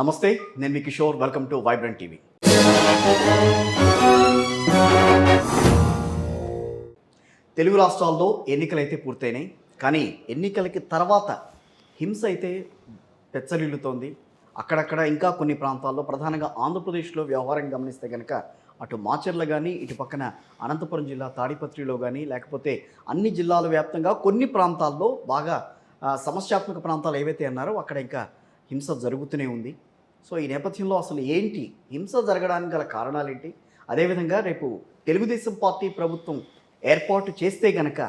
నమస్తే, నేను మీ Kishore. Welcome to Vibrant TV. Telugu రాష్ట్రాల్లో ఎన్నికలైతే పూర్తయినాయి. కానీ ఎన్నికలకి తర్వాత హింస అయితే పెచ్చరిల్లుతోంది. అక్కడక్కడ ఇంకా కొన్ని ప్రాంతాల్లో, ప్రధానంగా ఆంధ్రప్రదేశ్లో వ్యవహారం గమనిస్తే కనుక అటు మాచర్ల కానీ, ఇటు పక్కన అనంతపురం జిల్లా తాడిపత్రిలో కానీ, లేకపోతే అన్ని జిల్లాల వ్యాప్తంగా కొన్ని ప్రాంతాల్లో బాగా సమస్యాత్మక ప్రాంతాలు ఏవైతే అన్నారో అక్కడ ఇంకా హింస జరుగుతూనే ఉంది. సో ఈ నేపథ్యంలో అసలు ఏంటి హింస జరగడానికి గల కారణాలు ఏంటి? అదేవిధంగా రేపు తెలుగుదేశం పార్టీ ప్రభుత్వం ఏర్పాటు చేస్తే గనక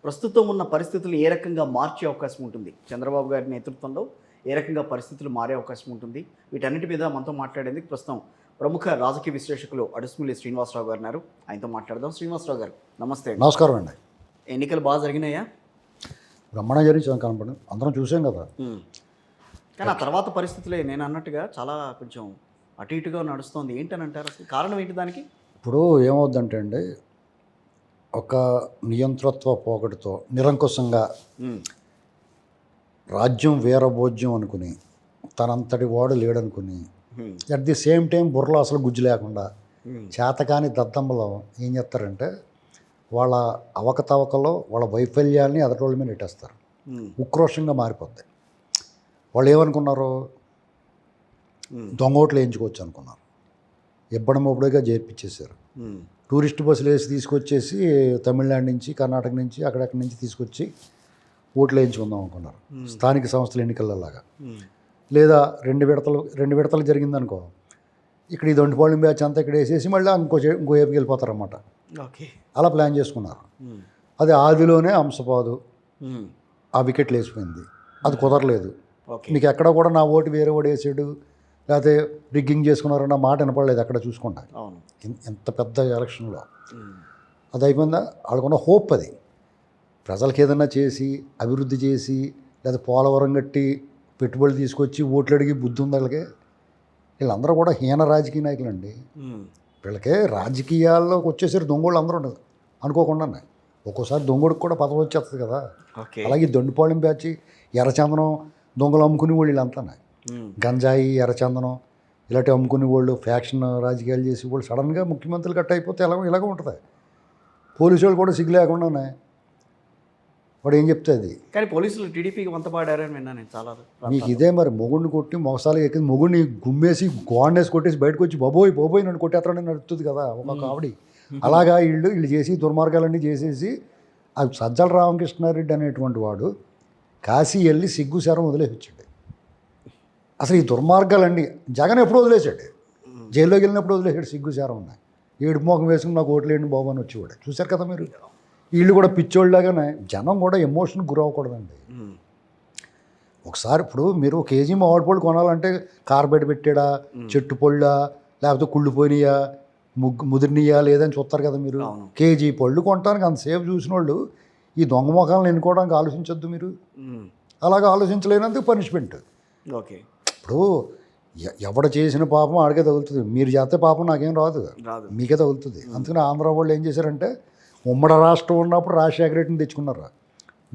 ప్రస్తుతం ఉన్న పరిస్థితులు ఏ రకంగా మార్చే అవకాశం ఉంటుంది, చంద్రబాబు గారి నేతృత్వంలో ఏ రకంగా పరిస్థితులు మారే అవకాశం ఉంటుంది, వీటన్నిటి మీద మనతో మాట్లాడేందుకు ప్రస్తుతం ప్రముఖ రాజకీయ విశ్లేషకులు అడుసుమిల్లి శ్రీనివాసరావు గారు ఉన్నారు. ఆయనతో మాట్లాడదాం. శ్రీనివాసరావు గారు నమస్తే. నమస్కారం అండి. ఎన్నికలు బాగా జరిగినాయా? బ్రహ్మాండం జరిగింది, కనపడి అందరం చూసాం కదా. కానీ ఆ తర్వాత పరిస్థితులే నేను అన్నట్టుగా చాలా కొంచెం అటు ఇటుగా నడుస్తుంది. ఏంటని అంటారు? అసలు కారణం ఏంటి దానికి? ఇప్పుడు ఏమవుద్దంటే అండి, ఒక నియంతృత్వ పోకటితో నిరంకుశంగా రాజ్యం వీరభోజ్యం అనుకుని తనంతటి వాడు లేడనుకుని అట్ ది సేమ్ టైం బుర్రలో అసలు గుజ్జు లేకుండా చేతకాని దద్దమ్మలో ఏం చేస్తారంటే వాళ్ళ అవకతవకలో వాళ్ళ వైఫల్యాల్ని ఎదటోళ్ళ మీద నెట్టేస్తారు. ఉక్రోషంగా మారిపోద్ది. వాళ్ళు ఏమనుకున్నారు, దొంగోట్లు వేయించుకోవచ్చు అనుకున్నారు. ఇబ్బడమొబ్బడిగా చేర్పించేశారు. టూరిస్ట్ బస్సులు వేసి తీసుకొచ్చేసి తమిళనాడు నుంచి, కర్ణాటక నుంచి, అక్కడక్కడి నుంచి తీసుకొచ్చి ఓట్లు వేయించుకుందాం అనుకున్నారు. స్థానిక సంస్థల ఎన్నికలలాగా. లేదా రెండు విడతలు జరిగిందనుకో, ఇక్కడ ఈ దొండిపాళెం బ్యాచ్ అంతా ఇక్కడ వేసేసి మళ్ళీ ఇంకో ఏపుకి వెళ్ళిపోతారన్నమాట. అలా ప్లాన్ చేసుకున్నారు. అది ఆదిలోనే అంశపాదు ఆ వికెట్లు వేసిపోయింది. అది కుదరలేదు. మీకు ఎక్కడ కూడా నా ఓటు వేరే ఓటు వేసాడు, లేకపోతే రిగ్గింగ్ చేసుకున్నారన్న మాట వినపడలేదు ఎక్కడ చూసుకుంటా. ఎంత పెద్ద ఎలక్షన్లో అది అయిపోయిందా? వాళ్ళకున్న హోప్ అది. ప్రజలకు ఏదన్నా చేసి, అభివృద్ధి చేసి, లేదా పోలవరం కట్టి పెట్టుబడులు తీసుకొచ్చి ఓట్లు అడిగి బుద్ధి ఉంది వాళ్ళకి. వీళ్ళందరూ కూడా హీన రాజకీయ నాయకులు అండి. వీళ్ళకే రాజకీయాల్లోకి వచ్చేసరి దొంగోళ్ళు అందరూ ఉండదు అనుకోకుండానే. ఒక్కోసారి దొంగోడికి కూడా పదవి వచ్చేస్తుంది కదా. అలాగే దొండిపాళెం బ్యాచి, ఎర్రచందనం దొంగలు అమ్ముకునే వాళ్ళు వీళ్ళంతా. గంజాయి, ఎర్రచందనం ఇలాంటివి అమ్ముకునే వాళ్ళు, ఫ్యాక్షన్ రాజకీయాలు చేసి వాళ్ళు సడన్గా ముఖ్యమంత్రులు కట్ అయిపోతే ఇలాగ ఉంటుంది. పోలీసు వాళ్ళు కూడా సిగ్గు లేకుండానే వాడు ఏం చెప్తే అది. కానీ పోలీసులు టీడీపీకి వంత పాడారని విన్నాను నేను చాలా. మీకు ఇదే మరి, మొగుడిని కొట్టి మొగసాలు ఎక్కింది, మొగుడిని గుమ్మేసి గోండేసి కొట్టేసి బయటకు వచ్చి బాబోయ్ నన్ను కొట్టేస్తాడని నడుస్తుంది కదా ఒక ఆవిడ. అలాగా వీళ్ళు చేసి దుర్మార్గాలన్నీ చేసేసి అది సజ్జల రామకృష్ణారెడ్డి అనేటువంటి వాడు కాశీ వెళ్ళి సిగ్గు శరం వదిలేసాడు. అసలు ఈ దుర్మార్గాలన్నీ జగన్ ఎప్పుడు వదిలేశాడు? జైల్లోకి వెళ్ళినప్పుడు వదిలేసాడు. సిగ్గు శరం ఉన్నాయి. ఏడు మోకం వేసుకుని నాకు ఓట్లేండి బాబు అని వచ్చి కూడా చూశారు కదా మీరు. వీళ్ళు కూడా పిచ్చోళ్ళలాగానే. జనం కూడా ఎమోషన్ గురవ్వకూడదండి. ఒకసారి ఇప్పుడు మీరు కేజీ మామిడి పళ్ళు కొనాలంటే కార్బెట్ పెట్టాడా, చెట్టు పళ్ళా, లేకపోతే కుళ్ళిపోయినాయా, ముదిరినయా లేదని చూస్తారు కదా మీరు. కేజీ పళ్ళు కొనడానికి అంతసేపు చూసిన వాళ్ళు ఈ దొంగ మొఖాలను ఎన్నుకోవడానికి ఆలోచించొద్దు మీరు. అలాగే ఆలోచించలేనందుకు పనిష్మెంట్. ఓకే, ఇప్పుడు ఎవడ చేసిన పాపం ఆడికే తగులుతుంది. మీరు చేస్తే పాపం నాకేం రాదు, మీకే తగులుతుంది. అందుకని ఆంధ్ర వాళ్ళు ఏం చేశారంటే, ఉమ్మడి రాష్ట్రం ఉన్నప్పుడు రాజశేఖర రెడ్డిని తెచ్చుకున్నారు.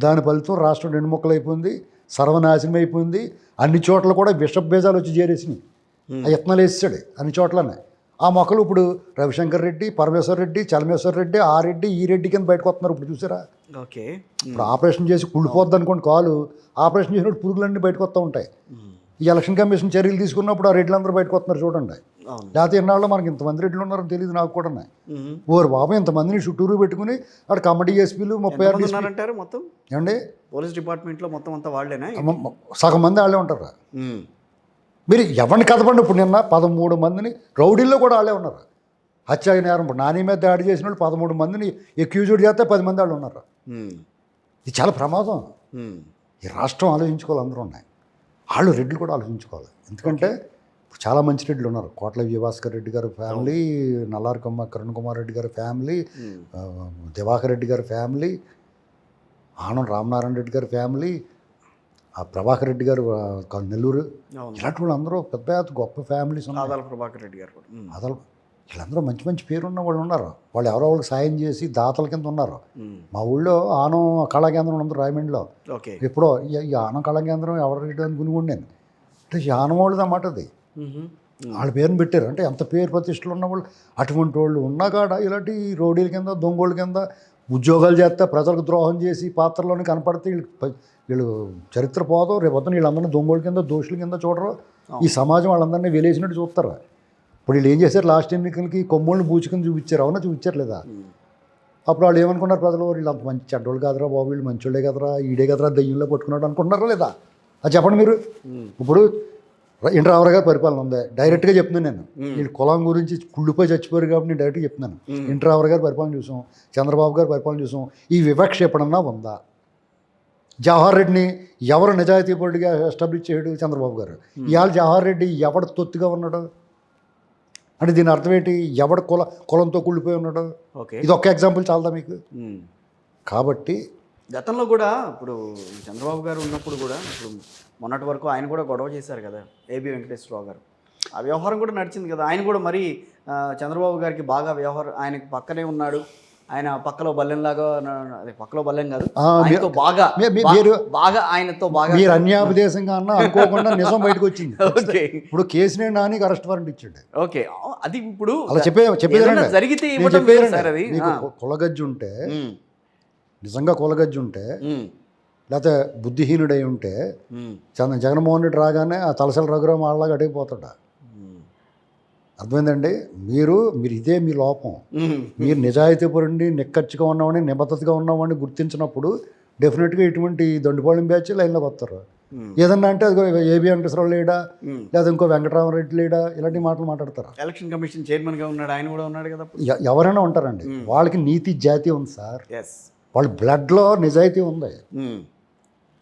దాని ఫలితం రాష్ట్రం రెండు ముక్కలు అయిపోయింది, సర్వనాశనం అయిపోయింది. అన్ని చోట్ల కూడా విష బీజాలు వచ్చి చేరేసినాయి. ఆ యత్నాలు వేసాడు అన్ని చోట్లనే. ఆ మొక్కలు ఇప్పుడు రవిశంకర్ రెడ్డి, పరమేశ్వర రెడ్డి, చలమేశ్వర రెడ్డి, ఆ రెడ్డి ఈ రెడ్డి కింద బయటకు వస్తున్నారు. ఇప్పుడు చూసారా? ఓకే, ఇప్పుడు ఆపరేషన్ చేసి కుళ్ళిపోద్ది అనుకోండి కాలు, ఆపరేషన్ చేసినప్పుడు పురుగులన్నీ బయటకు వస్తూ ఉంటాయి. ఈ ఎలక్షన్ కమిషన్ చర్యలు తీసుకున్నప్పుడు ఆ రెడ్లందరూ బయటకు వస్తున్నారు చూడండి. లేకపోతే ఎన్నాళ్ళు మనకి ఇంతమంది రెడ్లు ఉన్నారని తెలియదు నాకు కూడా. ఓరు బాబు ఇంతమందిని చుట్టూరు పెట్టుకుని అక్కడ కమిటీ ఎస్పీలు 36 అంటారు మొత్తం ఏమండి. పోలీస్ డిపార్ట్మెంట్లో మొత్తం అంతా వాళ్ళేనా? సగం మంది వాళ్ళే ఉంటారు. మీరు ఎవరిని కదపండి. ఇప్పుడు నిన్న 13 మందిని రౌడీల్లో కూడా వాళ్ళే ఉన్నారు. హత్య నేరం ఇప్పుడు నాని మీద దాడి చేసిన వాళ్ళు 13 మందిని ఎక్యూజ్డ్ చేస్తే 10 మంది వాళ్ళు ఉన్నారు. ఇది చాలా ప్రమాదం. ఈ రాష్ట్రం ఆలోచించుకోవాలి, అందరూ ఉన్నాయి. వాళ్ళు రెడ్లు కూడా ఆలోచించుకోవాలి. ఎందుకంటే చాలా మంచి రెడ్లు ఉన్నారు. కోట్ల విభాస్కర్ రెడ్డి గారి ఫ్యామిలీ, నల్లారి కిరణ్ కుమార్ రెడ్డి గారి ఫ్యామిలీ, దివాకర్ రెడ్డి గారి ఫ్యామిలీ, ఆనం రామనారాయణ రెడ్డి గారి ఫ్యామిలీ, ఆ ప్రభాకర్ రెడ్డి గారు నెల్లూరు, ఇలాంటి వాళ్ళు అందరూ పెద్ద గొప్ప ఫ్యామిలీస్ ఉన్నారు. ప్రభాకర్ రెడ్డి గారు వీళ్ళందరూ మంచి మంచి పేరున్న వాళ్ళు ఉన్నారు. వాళ్ళు ఎవరో వాళ్ళకి సాయం చేసి దాతల కింద ఉన్నారు. మా ఊళ్ళో ఆనం కళా కేంద్రం ఉంది రాయమండ్రిలో. ఎప్పుడో ఈ ఆనం కళా కేంద్రం ఎవరు రేటు అనుకుని కూడా నేను అంటే యానవాళ్ళది అన్నమాట అది. మ్మ్. వాళ్ళ పేరుని పెట్టారు. అంటే ఎంత పేరు ప్రతిష్టలు ఉన్నవాళ్ళు అటువంటి వాళ్ళు ఉన్నా కాడ ఇలాంటి రౌడీల కింద దొంగోళ్ళ కింద ఉద్యోగాలు చేస్తే ప్రజలకు ద్రోహం చేసి పాత్రలోనే కనపడితే వీళ్ళు చరిత్ర పోదు. రేపు పొద్దున వీళ్ళందరినీ దొంగోళ్ళ కింద దోషుల కింద చూడరు. ఈ సమాజం వాళ్ళందరినీ వెలేసినట్టు చూస్తారు. ఇప్పుడు వీళ్ళు ఏం చేశారు, లాస్ట్ ఎన్నికలకి కొమ్మోళ్ళని బూచుకుని చూపించారు. అవునా, చూపించట్లేదా? అప్పుడు వాళ్ళు ఏమనుకున్నారు ప్రజలు, వీళ్ళు అంత మంచి చెడ్డోళ్ళు కాదురా బాబు, వీళ్ళు మంచోళ్ళే కదరా, ఈడే కదరా దయ్యంలో పట్టుకున్నాడు అనుకుంటున్నారా లేదా? అది చెప్పండి మీరు. ఇప్పుడు ఎన్టీ రామారావు గారి పరిపాలన ఉంది, డైరెక్ట్గా చెప్తున్నాను నేను. వీళ్ళు కులం గురించి కుళ్ళిపోయి చచ్చిపోయారు కాబట్టి నేను డైరెక్ట్గా చెప్తున్నాను. ఎన్టీ రామారావు గారి పరిపాలన చూసాం, చంద్రబాబు గారి పరిపాలన చూసాం. ఈ వివక్ష ఎప్పుడన్నా ఉందా? జవహర్ రెడ్డిని ఎవరు నిజాయితీ పరుడిగా ఎస్టాబ్లిష్ చేయడు? చంద్రబాబు గారు. ఇవాళ జవహర్ రెడ్డి ఎవడు తొత్తుగా ఉన్నాడు అంటే దీని అర్థం ఏంటి? ఎవడు కులంతో కుళ్ళిపోయి ఉన్నాడు? ఇది ఒక్క ఎగ్జాంపుల్ చాలదా మీకు? కాబట్టి గతంలో కూడా ఇప్పుడు చంద్రబాబు గారు ఉన్నప్పుడు కూడా ఇప్పుడు మొన్నటి వరకు ఆయన కూడా గొడవ చేశారు కదా ఏబి వెంకటేశ్వరరావు గారు. ఆ వ్యవహారం కూడా నడిచింది కదా. ఆయన కూడా మరి చంద్రబాబు గారికి బాగా వ్యవహారం, ఆయనకి పక్కనే ఉన్నాడు, ఆయన పక్కలో బల్లెంలాగా, అదే పక్కలో బల్లెం కాదు, ఆయనతో బాగా బాగా ఆయనతో బాగా మీరు అన్యాపదేశంగా అన్న అనుకోకుండా నిజం బయటకు వచ్చింది. ఇప్పుడు కేసీఆర్ నానికి అరెస్ట్ వారెంట్ ఇచ్చాడు. ఓకే, అది ఇప్పుడు అలా చెప్పేది జరిగితే అది కులగజ్జు ఉంటే, నిజంగా కులగజ్జు ఉంటే, లేకపోతే బుద్ధిహీనుడై ఉంటే జగన్మోహన్ రెడ్డి రాగానే ఆ తలసల రఘురామ వాళ్ళలాగా అడిగిపోతాడు. అర్థమైందండి? మీరు ఇదే మీ లోపం. మీరు నిజాయితీపరుండి నిక్కచ్చిగా ఉన్నవాడిని నిబద్ధతగా ఉన్నవాడిని గుర్తించినప్పుడు డెఫినెట్గా ఇటువంటి దొండిపాళెం బ్యాచ్ లైన్లోకి వస్తారు. ఏదన్నా అంటే అది ఏబి వెంకటేశ్వరరావు లేడా, లేదా ఇంకో వెంకటరామరెడ్డి లేడా, ఇలాంటి మాటలు మాట్లాడతారు. ఎలక్షన్ కమిషన్ చైర్మన్గా ఉన్నాడు, ఆయన కూడా ఉన్నాడు కదా. ఎవరైనా ఉంటారండి, వాళ్ళకి నీతి జాతి ఉంది సార్. వాళ్ళ బ్లడ్లో నిజాయితీ ఉంది.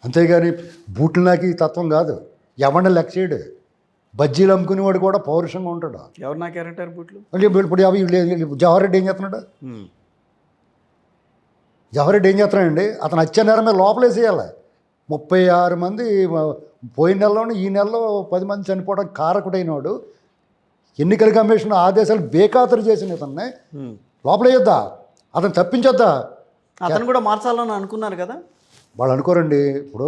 అంతేగాని బూట్లు నాకి తత్వం కాదు. ఎవరిని లెక్క చేయడు. బజ్జీలు అమ్ముకునేవాడు కూడా పౌరుషంగా ఉంటాడు. ఎవరు నా క్యారెక్టర్ బూట్లు? ఇప్పుడు జవహర్ రెడ్డి ఏం చేస్తున్నాడు? జవహర్ రెడ్డి ఏం చేస్తున్నాడండి? అతను హత్య నేరం మీద లోపలేసేయాలి. 36 మంది పోయిన నెలలోనే ఈ నెలలో 10 మంది చనిపోవడం కారకుడైన వాడు, ఎన్నికల కమిషన్ ఆదేశాలు బేఖాతరు చేసిన ఇతన్ని లోపలేయొద్దా? అతను తప్పించొద్దా? అతను కూడా మార్చాలని అనుకున్నారు కదా. వాళ్ళు అనుకోరండి. ఇప్పుడు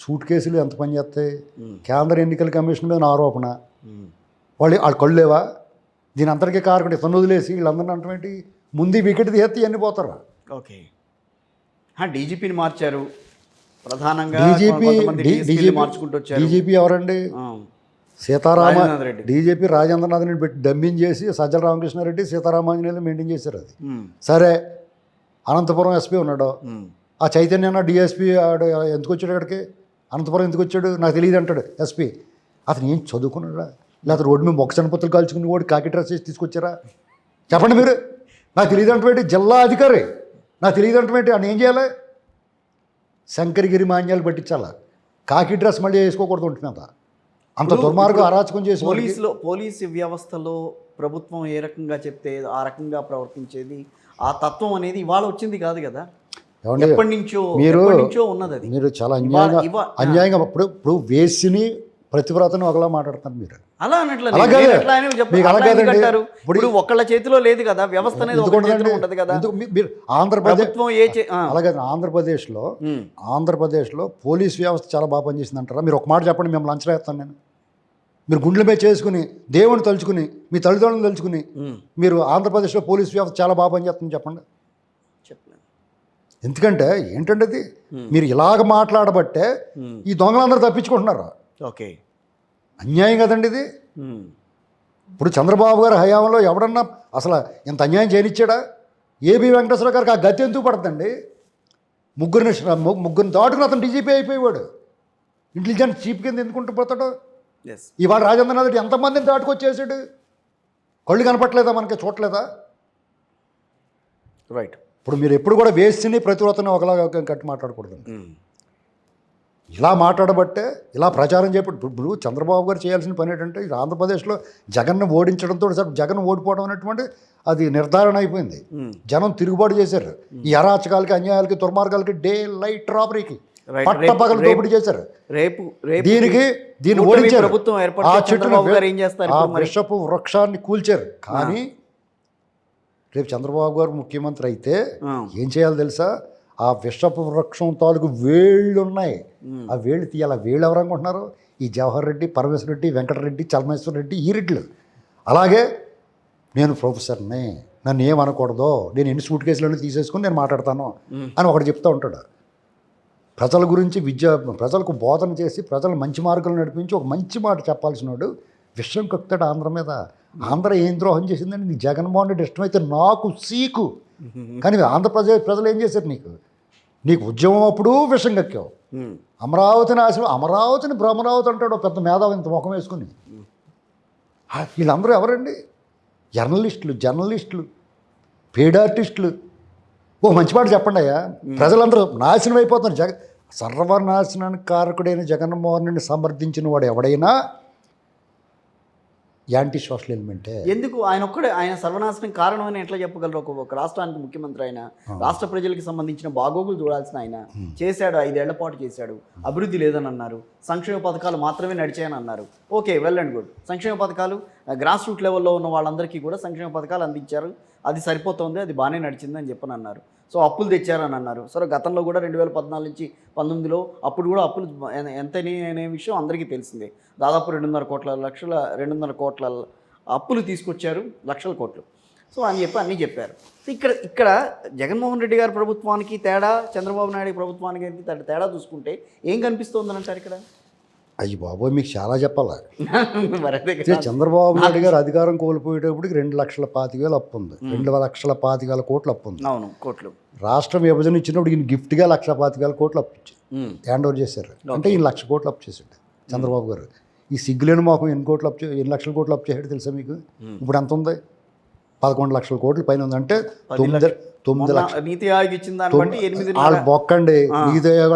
సూట్ కేసులు ఎంత పని చేస్తాయి? కేంద్ర ఎన్నికల కమిషన్ మీద ఆరోపణ, వాళ్ళు కళ్ళేవా? దీని అంతటికీ కారకుడు ఇతను వదిలేసి వీళ్ళందరినీ అంటమేంటి? ముందు వికెట్ తీస్తే ఇవన్నీ పోతారు. ఓకే, డీజీపీని మార్చారు ప్రధానంగా. డీజీపీ ఎవరండి? డీజీపీ రాజేంద్రనాథ్ రెడ్డి పెట్టి డమ్మింగ్ చేసి సజ్జల రామకృష్ణారెడ్డి సీతారామాంజనేయులు మెయింటైన్ చేశారు. అది సరే. అనంతపురం ఎస్పీ ఉన్నాడు, ఆ చైతన్య డిఎస్పీ ఎందుకు వచ్చాడు అక్కడికి? అనంతపురం ఎందుకు వచ్చాడు నాకు తెలియదు అంటాడు ఎస్పీ. అతను ఏం చదువుకున్నాడా? లేకపోతే రోడ్డు మీద మొక్క చనపత్తులు కాల్చుకుని కూడా కాకి డ్రెస్ చేసి తీసుకొచ్చారా? చెప్పండి మీరు. నాకు తెలియదు అంటే జిల్లా అధికారి నాకు తెలియదు అంటే ఆయన ఏం చేయాలి? శంకరగిరి మాన్యాలు పట్టించాలా? కాకి డ్రెస్ మళ్ళీ వేసుకోకూడదు ఉంటున్నదా? అంత దుర్మార్గం అరాచకం చేసి పోలీసు వ్యవస్థలో ప్రభుత్వం ఏ రకంగా చెప్తే ఆ రకంగా ప్రవర్తించేది, ఆ తత్వం అనేది ఇవాళ వచ్చింది కాదు కదా. ఎప్పటి నుంచో ఉన్నది. మీరు చాలా అన్యాయంగా ఇప్పుడు వేసిని ప్రతివ్రతను ఒకలా మాట్లాడుతున్నారు మీరు. అలా ఇప్పుడు ఒక్కళ్ళ చేతిలో లేదు కదా వ్యవస్థ అనేది, ఉంటది కదా. మీరు ఆంధ్రప్రదేశ్లో పోలీస్ వ్యవస్థ చాలా బాగా పనిచేసింది అంటారా? మీరు ఒక మాట చెప్పండి, మేము లంచ్ వేస్తాను నేను. మీరు గుండెల మీద చేసుకుని దేవుని తలుచుకుని మీ తల్లిదండ్రులను తలుచుకుని మీరు ఆంధ్రప్రదేశ్లో పోలీస్ వ్యవస్థ చాలా బాగా పనిచేస్తుంది చెప్పండి. ఎందుకంటే ఏంటంటే అది మీరు ఇలాగ మాట్లాడబట్టే ఈ దొంగలందరూ తప్పించుకుంటున్నారు. ఓకే, అన్యాయం కదండి ఇది. ఇప్పుడు చంద్రబాబు గారి హయాంలో ఎవడన్నా అసలు ఇంత అన్యాయం చేయనిచ్చాడా? ఏబి వెంకటేశ్వర గారికి ఆ గతి ఎందుకు పడుతుంది? ముగ్గురిని దాటుకుని అతను డీజీపీ అయిపోయేవాడు. ఇంటెలిజెన్స్ చీఫ్ కింద ఎందుకుంటూ పోతాడు? ఇవాళ రాజేంద్రనాథ్ రెడ్డి ఎంతమందిని దాటుకొచ్చేసాడు? కళ్ళు కనపట్లేదా మనకి? చూడలేదా? రైట్. ఇప్పుడు మీరు ఎప్పుడు కూడా వేస్ట్ని ప్రతివ్రతని ఒకలాగా కట్టి మాట్లాడకూడదు. ఇలా మాట్లాడబట్టే ఇలా ప్రచారం ఇప్పుడు చంద్రబాబు గారు చేయాల్సిన పని ఏంటంటే ఆంధ్రప్రదేశ్లో జగన్ను ఓడించడంతో జగన్ ఓడిపోవడం అనేటువంటి అది నిర్ధారణ అయిపోయింది. జనం తిరుగుబాటు చేశారు. ఈ అరాచకాలకి అన్యాయాలకి దుర్మార్గాలకి డే లైట్ రాబరీకి పట్టపగలు దోపిడీ చేశారు. దీన్ని ఓడించారు. ఆ చెట్టును ఆ విషపు వృక్షాన్ని కూల్చారు. కానీ రేపు చంద్రబాబు గారు ముఖ్యమంత్రి అయితే ఏం చేయాలో తెలుసా? ఆ విషపు వృక్షం తాలూకు వేళ్ళు ఉన్నాయి, ఆ వేళ్ళు తీయాలి. వేళ్ళు ఎవరు అనుకుంటున్నారు? ఈ జవహర్ రెడ్డి, పరమేశ్వర రెడ్డి, వెంకటరెడ్డి, చలమేశ్వర రెడ్డి, ఈ రెడ్లు. అలాగే నేను ప్రొఫెసర్ని, నన్ను ఏమనకూడదు, నేను ఎన్ని సూట్ కేసులను తీసేసుకుని నేను మాట్లాడతాను అని ఒకటి చెప్తూ ఉంటాడు. ప్రజల గురించి ప్రజలకు బోధన చేసి ప్రజలు మంచి మార్గంలో నడిపించి ఒక మంచి మాట చెప్పాల్సిన వాడు విషయం కక్కుతాడు ఆంధ్ర మీద. ఆంధ్ర ఏం ద్రోహం చేసిందని నీకు జగన్మోహన్ రెడ్డి ఇష్టమైతే నాకు సీకు. కానీ ఆంధ్రప్రదేశ్ ప్రజలు ఏం చేశారు? నీకు ఉద్యమం అప్పుడు విషం కక్కావు. అమరావతిని అమరావతిని భ్రమరావతి అంటాడు పెద్ద మేధావి ఇంత ముఖం వేసుకుని. వీళ్ళందరూ ఎవరండి? జర్నలిస్టులు, పెయిడ్ ఆర్టిస్టులు. ఓ మంచి మాట చెప్పండి అయ్యా, ప్రజలందరూ నాశనం అయిపోతున్నారు. సర్వనాశనానికి కారకుడైన జగన్మోహన్ రెడ్డిని సమర్థించిన వాడు ఎవడైనా యాంటీ సోషల్ ఎలిమెంటే. ఎందుకు ఆయన సర్వనాశనం కారణం అని ఎట్లా చెప్పగలరు? ఒక రాష్ట్రానికి ముఖ్యమంత్రి ఆయన, రాష్ట్ర ప్రజలకు సంబంధించిన బాగోగులు చూడాల్సిన ఆయన చేశాడు, 5 ఏళ్ల పాటు చేశాడు. అభివృద్ధి లేదని అన్నారు, సంక్షేమ పథకాలు మాత్రమే నడిచాయని అన్నారు. Okay, well and good. సంక్షేమ పథకాలు గ్రాస్ రూట్ లెవెల్లో ఉన్న వాళ్ళందరికీ కూడా సంక్షేమ పథకాలు అందించారు, అది సరిపోతుంది, అది బాగానే నడిచింది అని చెప్పని అన్నారు. సో అప్పులు తెచ్చారని అన్నారు. సరే, గతంలో కూడా 2014 నుంచి 19లో అప్పుడు కూడా అప్పులు ఎంతని అనే విషయం అందరికీ తెలిసిందే. దాదాపు 2.5 కోట్ల అప్పులు తీసుకొచ్చారు, లక్షల కోట్లు. సో అని చెప్పి అన్నీ చెప్పారు. ఇక్కడ జగన్మోహన్ రెడ్డి గారి ప్రభుత్వానికి తేడా, చంద్రబాబు నాయుడు ప్రభుత్వానికి తేడా చూసుకుంటే ఏం కనిపిస్తుందని అంటారు ఇక్కడ? అయ్యి బాబోయ్, మీకు చాలా చెప్పాలా. చంద్రబాబు నాయుడు గారు అధికారం కోల్పోయేటప్పటికి 2,25,000 అప్పు ఉంది, 2,25,000 కోట్లు అప్పు ఉంది. అవును, కోట్లు. రాష్ట్రం విభజన ఇచ్చినప్పుడు ఈయన గిఫ్ట్గా 1,25,000 కోట్లు అప్పు ఇచ్చి హ్యాండ్ ఓవర్ చేశారు. అంటే ఈయన 1,00,000 కోట్లు అప్పు చేశాడు చంద్రబాబు గారు. ఈ సిగ్గులేని మాకు ఎన్ని లక్షల కోట్లు అప్పు చేశాడు తెలుసా మీకు? ఇప్పుడు ఎంత ఉంది? 11 లక్షల కోట్ల పైన ఉంది. అంటే 9 లక్షలు. నీతి ఆయోగ్ ఇచ్చిన దాన్ని బట్టి 8 వాళ్ళు బొక్కండి. నీతి ఆయోగ్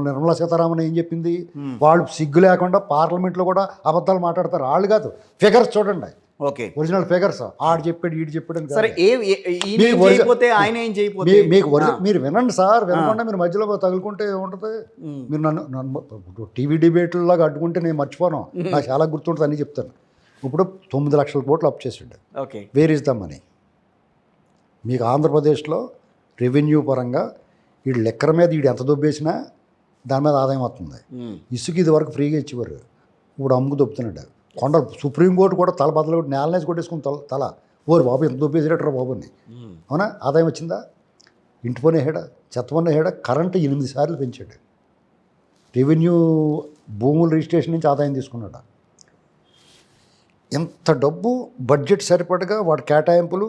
నిర్మలా సీతారామన్ ఏం చెప్పింది? వాళ్ళు సిగ్గు లేకుండా పార్లమెంట్లో కూడా అబద్ధాలు మాట్లాడతారు. వాళ్ళు కాదు, ఫిగర్స్ చూడండి. Okay, original figures. ఆడు చెప్పాడు, ఈడు చెప్పాడు. మీరు వినండి సార్, వినకుండా మీరు మధ్యలో తగులుకుంటే ఏముంటుంది? మీరు నన్ను టీవీ డిబేట్లలాగా అడ్డుకుంటే నేను మర్చిపోను, నాకు చాలా గుర్తుంటుంది అని చెప్తాను. ఇప్పుడు 9 లక్షల కోట్లు అప్పు చేసాడు. Okay, where is the money? మీకు ఆంధ్రప్రదేశ్లో రెవెన్యూ పరంగా వీడు లెక్కర మీద వీడు ఎంత దొబ్బేసినా దాని మీద ఆదాయం వస్తుంది. ఇసుక ఇది వరకు ఫ్రీగా ఇచ్చేవారు, ఇప్పుడు అమ్ముకు దొబ్బుతున్నాడు. సుప్రీంకోర్టు కూడా తల బద్దలు నేలనేసి కొట్టేసుకుని తల ఓరు బాబు ఎంత దొబ్బేసేటట్రా బాబుని. అవునా? ఆదాయం వచ్చిందా? ఇంటి పని వేయడా, చెత్త పని వేయడా, కరెంటు 8 సార్లు పెంచాడు. రెవెన్యూ భూముల రిజిస్ట్రేషన్ నుంచి ఆదాయం తీసుకున్నాడు. ఎంత డబ్బు బడ్జెట్ సరిపడగా వాడి కేటాయింపులు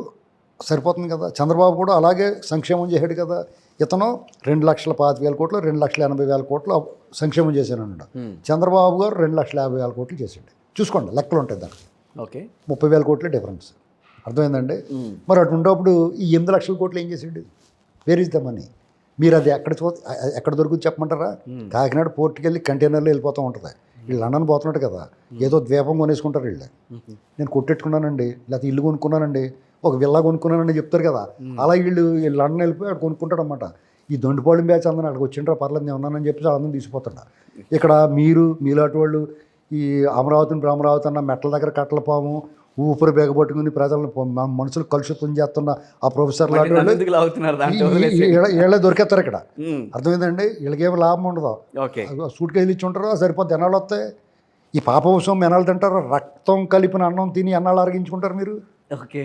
సరిపోతుంది కదా. చంద్రబాబు కూడా అలాగే సంక్షేమం చేశాడు కదా. ఇతను 2,25,000 కోట్లు, 2,80,000 కోట్లు సంక్షేమం చేశాను అన్నాడు. చంద్రబాబు గారు 2,50,000 కోట్లు చేశాడు. చూసుకోండి, లెక్కలు ఉంటాయి దానికి. ఓకే, 30,000 కోట్లే డిఫరెన్స్. అర్థమైందండి? మరి అటు ఉండేప్పుడు ఈ 8 లక్షల కోట్లు ఏం చేశాడు? Where is the money? మీరు అది ఎక్కడ దొరుకుతుంది చెప్పమంటారా? కాకినాడ పోర్టుకి వెళ్ళి కంటైనర్లో వెళ్ళిపోతూ ఉంటుంది. వీళ్ళు లండన్ పోతున్నట్టు కదా, ఏదో ద్వీపం కొనేసుకుంటారు వీళ్ళు. నేను కొట్టెట్టుకున్నానండి, లేకపోతే ఇల్లు కొనుక్కున్నానండి, ఒక విల్లా కొనుక్కున్నానని చెప్తారు కదా. అలా వీళ్ళు లండన్ వెళ్ళిపోయి అక్కడ కొనుక్కుంటాడు అనమాట. ఈ దొండిపాళెం బ్యాచ్ అందరూ అక్కడికి వచ్చిండ్రా, పర్లేదు నేను ఉన్నానని చెప్పి అందరం తీసిపోతాడు. ఇక్కడ మీలాంటి వాళ్ళు ఈ అమరావతి అన్న మెట్ల దగ్గర కట్టలపాము ఊపిరి బేగబట్టుకుని ప్రజలను మనుషులు కలుషితం చేస్తున్న ఆ ప్రొఫెసర్ వీళ్ళే దొరికేస్తారు ఇక్కడ. అర్థమైందండి? వీళ్ళకేమో లాభం ఉండదు. సూట్ కేజీలు ఇచ్చి ఉంటారు, సరిపోద్ది. ఎన్నాళ్ళు వస్తాయి? ఈ పాపవంశం ఎన్నాళ్ళు తింటారు? రక్తం కలిపిన అన్నం తిని ఎన్నాళ్ళు అరిగించుకుంటారు మీరు? ఓకే,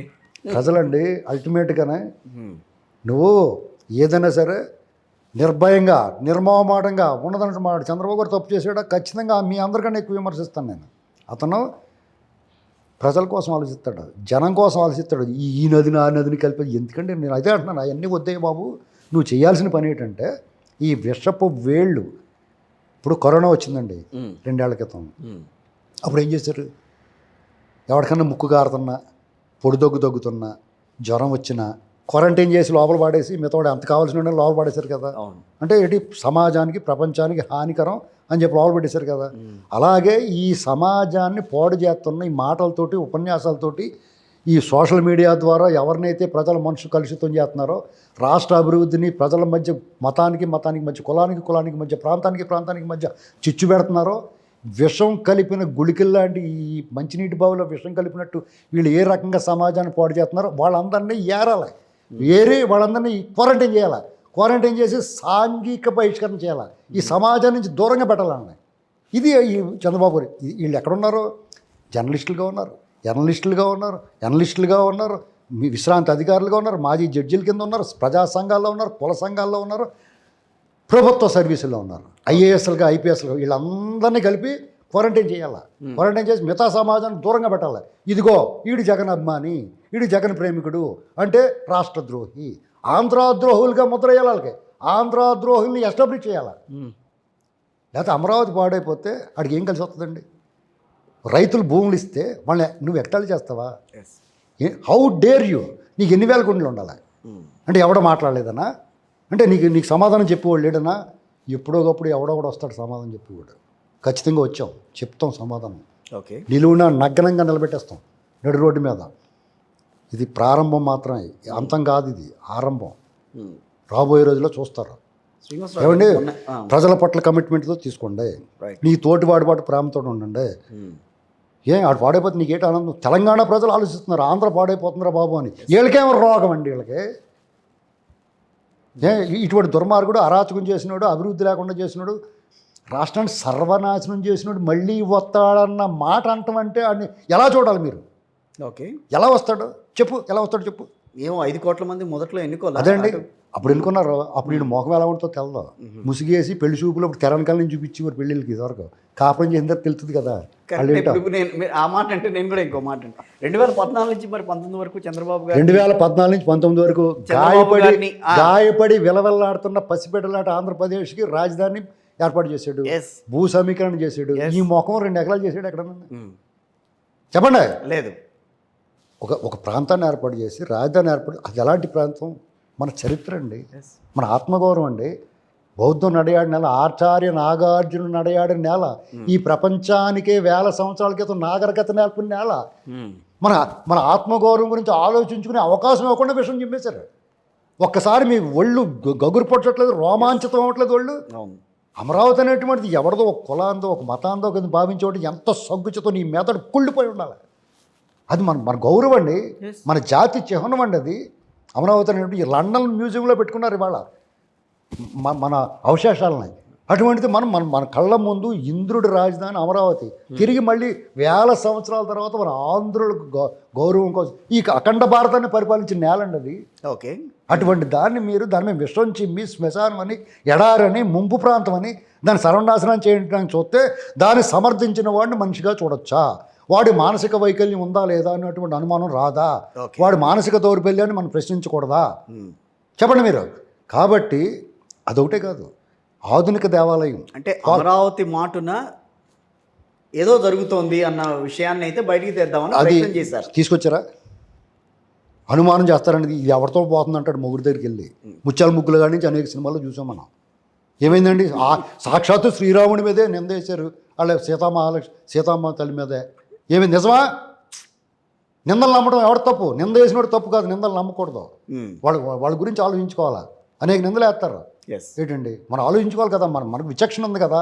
ప్రజలండి అల్టిమేట్గానే నువ్వు ఏదైనా సరే నిర్భయంగా నిర్మోహమాటంగా ఉన్నదంటే మాట. చంద్రబాబు గారు తప్పు చేసాడా? ఖచ్చితంగా మీ అందరికన్నా ఎక్కువ విమర్శిస్తాను నేను. అతను ప్రజల కోసం ఆలోచిస్తాడు, జనం కోసం ఆలోచిస్తాడు. ఈ నదిని ఆ నదిని కలిపి ఎందుకంటే నేను అదే అంటున్నాను, అవన్నీ వద్దే బాబు. నువ్వు చేయాల్సిన పని ఏంటంటే ఈ విషపు వేళ్ళు. ఇప్పుడు కరోనా వచ్చిందండి 2 ఏళ్ల క్రితం. అప్పుడు ఏం చేశారు? ఎవరికన్నా ముక్కు కారుతున్నా, పొడి దగ్గుతున్నా, జ్వరం వచ్చినా క్వారంటైన్ చేసి లోపల పాడేసి మిగతా ఎంత కావాల్సిన లోపల పాడేశారు కదా. అంటే ఏంటి? సమాజానికి ప్రపంచానికి హానికరం అని చెప్పి లోపల పెట్టేశారు కదా. అలాగే ఈ సమాజాన్ని పాడు చేస్తున్న ఈ మాటలతోటి, ఉపన్యాసాలతోటి, ఈ సోషల్ మీడియా ద్వారా ఎవరినైతే ప్రజల మనసు కలుషితం చేస్తున్నారో, రాష్ట్ర అభివృద్ధిని ప్రజల మధ్య మతానికి మధ్య, కులానికి మధ్య, ప్రాంతానికి మధ్య చిచ్చు పెడుతున్నారో, విషం కలిపిన గుళికల్లాంటి ఈ మంచినీటి బావిలో విషం కలిపినట్టు వీళ్ళు ఏ రకంగా సమాజాన్ని పాడు చేస్తున్నారో వాళ్ళందరినీ ఏరాలి, వాళ్ళందరినీ క్వారంటైన్ చేయాలి. క్వారంటైన్ చేసి సాంఘిక బహిష్కరణ చేయాలి. ఈ సమాజం నుంచి దూరంగా పెట్టాలన్నాయి. ఇది ఈ చంద్రబాబు గారు వీళ్ళు ఎక్కడున్నారు? జర్నలిస్టులుగా ఉన్నారు, ఎనలిస్టులుగా ఉన్నారు, మీ విశ్రాంతి అధికారులుగా ఉన్నారు, మాజీ జడ్జిల కింద ఉన్నారు, ప్రజా సంఘాల్లో ఉన్నారు, కుల సంఘాల్లో ఉన్నారు, ప్రభుత్వ సర్వీసుల్లో ఉన్నారు, ఐఏఎస్లుగా ఐపీఎస్లుగా వీళ్ళందరినీ కలిపి క్వారంటైన్ చేయాలి. క్వారంటైన్ చేసి మిగతా సమాజాన్ని దూరంగా పెట్టాలి. ఇదిగో ఈడు జగన్ అభిమాని, ఈడు జగన్ ప్రేమికుడు అంటే రాష్ట్రద్రోహి, ఆంధ్రాద్రోహులుగా ముద్ర వేయాలి. వాళ్ళకి ఆంధ్రాద్రోహుల్ని ఎస్టాబ్లిష్ చేయాలి. లేకపోతే అమరావతి పాడైపోతే వాడికి ఏం కలిసి వస్తుందండి? రైతులు భూములు ఇస్తే వాళ్ళని నువ్వు ఎక్టాలు చేస్తావా? How dare you? నీకు ఎన్ని వేల గుండెలు ఉండాలి? అంటే ఎవడో మాట్లాడలేదనా? అంటే నీకు సమాధానం చెప్పేవాడు లేడనా? ఎప్పుడోకప్పుడు ఎవడో కూడా వస్తాడు సమాధానం చెప్పేవాడు. ఖచ్చితంగా వచ్చాం, చెప్తాం సమాధానం. ఓకే, నిలువున నగ్నంగా నిలబెట్టేస్తాం నడు రోడ్డు మీద. ఇది ప్రారంభం మాత్రమే, అంతం కాదు, ఇది ఆరంభం. రాబోయే రోజుల్లో చూస్తారు. ఏమండి, ప్రజల పట్ల కమిట్మెంట్తో తీసుకోండి. నీ తోటి వాడి పాటు ప్రేమతో ఉండండి. ఆడు పాడైపోతే నీకేంటి ఆనందం? తెలంగాణ ప్రజలు ఆలోచిస్తున్నారు ఆంధ్ర పాడైపోతుందిరా బాబు అని. వీళ్ళకేమో రోగం అండి వీళ్ళకి. ఇటువంటి దుర్మార్గుడు, అరాచకం చేసినాడు, అభివృద్ధి లేకుండా చేసినాడు, రాష్ట్రాన్ని సర్వనాశనం చేసినాడు మళ్ళీ వస్తాడన్న మాట అంటామంటే వాడిని ఎలా చూడాలి మీరు? ఓకే, ఎలా వస్తాడు చెప్పు, ఎలా వస్తాడు చెప్పు. ఏమో 5 కోట్ల మంది మొదట్లో ఎన్నుకోవాలి. అదే అండి, అప్పుడు ఎన్నుకున్నారు. అప్పుడు వీడు మొఖం ఎలా ఉంటుందో తెలదు. ముసిగేసి పెళ్లి చూపులు అప్పుడు తెరణకాల నుంచి చూపించేవారు పెళ్ళిళ్ళకి. ఇదివరకు కాపురం చేసిందో తెలుస్తుంది కదా. ఆ మాట అంటే నేను కూడా ఇంకో మాట అంటే 2014 నుంచి మరి 19 వరకు చంద్రబాబు గారు 2014 నుంచి 19 వరకు గాయపడి విలవెల్లాడుతున్న పసిబిడ్డలాట ఆంధ్రప్రదేశ్కి రాజధాని ఏర్పాటు చేశాడు, భూ సమీకరణ చేశాడు. ఈ మొఖం 2 ఎకరాలు చేశాడు ఎక్కడన్నా చెప్పండి? లేదు. ఒక ప్రాంతాన్ని ఏర్పాటు చేసి రాజధాని ఏర్పాటు, అది ఎలాంటి ప్రాంతం? మన చరిత్ర అండి, మన ఆత్మగౌరవం అండి. బౌద్ధం నడయాడిన నేల, ఆచార్య నాగార్జునుడు నడయాడిన నేల, ఈ ప్రపంచానికే వేల సంవత్సరాల క్రితం నాగరికత నేర్పిన నేల. మన ఆత్మగౌరవం గురించి ఆలోచించుకునే అవకాశం ఇవ్వకుండా విషయం చెప్పేశారు. ఒక్కసారి మీ ఒళ్ళు గగురు పట్టట్లేదు, రోమాంచితం అవ్వట్లేదు ఒళ్ళు. అమరావతి అనేటువంటిది ఎవరిదో ఒక కులాందో ఒక మతాందో కింద భావించేవాడు ఎంత సగ్గుచతో నీ మెదడు కుళ్ళిపోయి ఉండాలి. అది మన గౌరవం అండి, మన జాతి చిహ్నం అండి అది. అమరావతి అనేటువంటి ఈ లండన్ మ్యూజియంలో పెట్టుకున్నారు ఇవాళ మన అవశేషాలని. అటువంటిది మన కళ్ళ ముందు ఇంద్రుడి రాజధాని అమరావతి తిరిగి మళ్ళీ వేల సంవత్సరాల తర్వాత మన ఆంధ్రులకు గౌరవం కోసం ఈ అఖండ భారతాన్ని పరిపాలించిన నేలండి అది. ఓకే, అటువంటి దాన్ని మీరు దాని మీద విషం చిమ్మి శ్మశానం అని, ఎడారని, ముంపు ప్రాంతం అని దాన్ని సర్వనాశనం చేయడానికి చూస్తే దాన్ని సమర్థించిన వాడిని మనిషిగా చూడొచ్చా? వాడి మానసిక వైకల్యం ఉందా లేదా అన్నటువంటి అనుమానం రాదా? వాడి మానసిక దౌర్బల్యాన్ని మనం ప్రశ్నించకూడదా? చెప్పండి మీరు. కాబట్టి అదొకటే కాదు, ఆధునిక దేవాలయం అంటే అమరావతి మాటున ఏదో జరుగుతోంది అన్న విషయాన్ని అయితే బయటికి తెద్దామని అది చేశారు. తీసుకొచ్చారా? అనుమానం చేస్తారండి, ఇది ఎవరితో పోతుంది అంటాడు మొగుడి దగ్గరికి వెళ్ళి. ముత్యాల ముగ్గుల కాడి నుంచి అనేక సినిమాల్లో చూసాం మనం. ఏమైందండి, సాక్షాత్తు శ్రీరాముడి మీదే నిందేశారు, వాళ్ళ సీతమ్మ తల్లి మీదే. ఏమి నిజమా? నిందలు నమ్మడం ఎవరు తప్పు? నింద వేసినోడు తప్పు కాదు, నిందలు నమ్మకూడదు. వాళ్ళ గురించి ఆలోచించుకోవాలా. అనేక నిందలు వేస్తారు ఏంటండి, మనం ఆలోచించుకోవాలి కదా, మనకు విచక్షణ ఉంది కదా.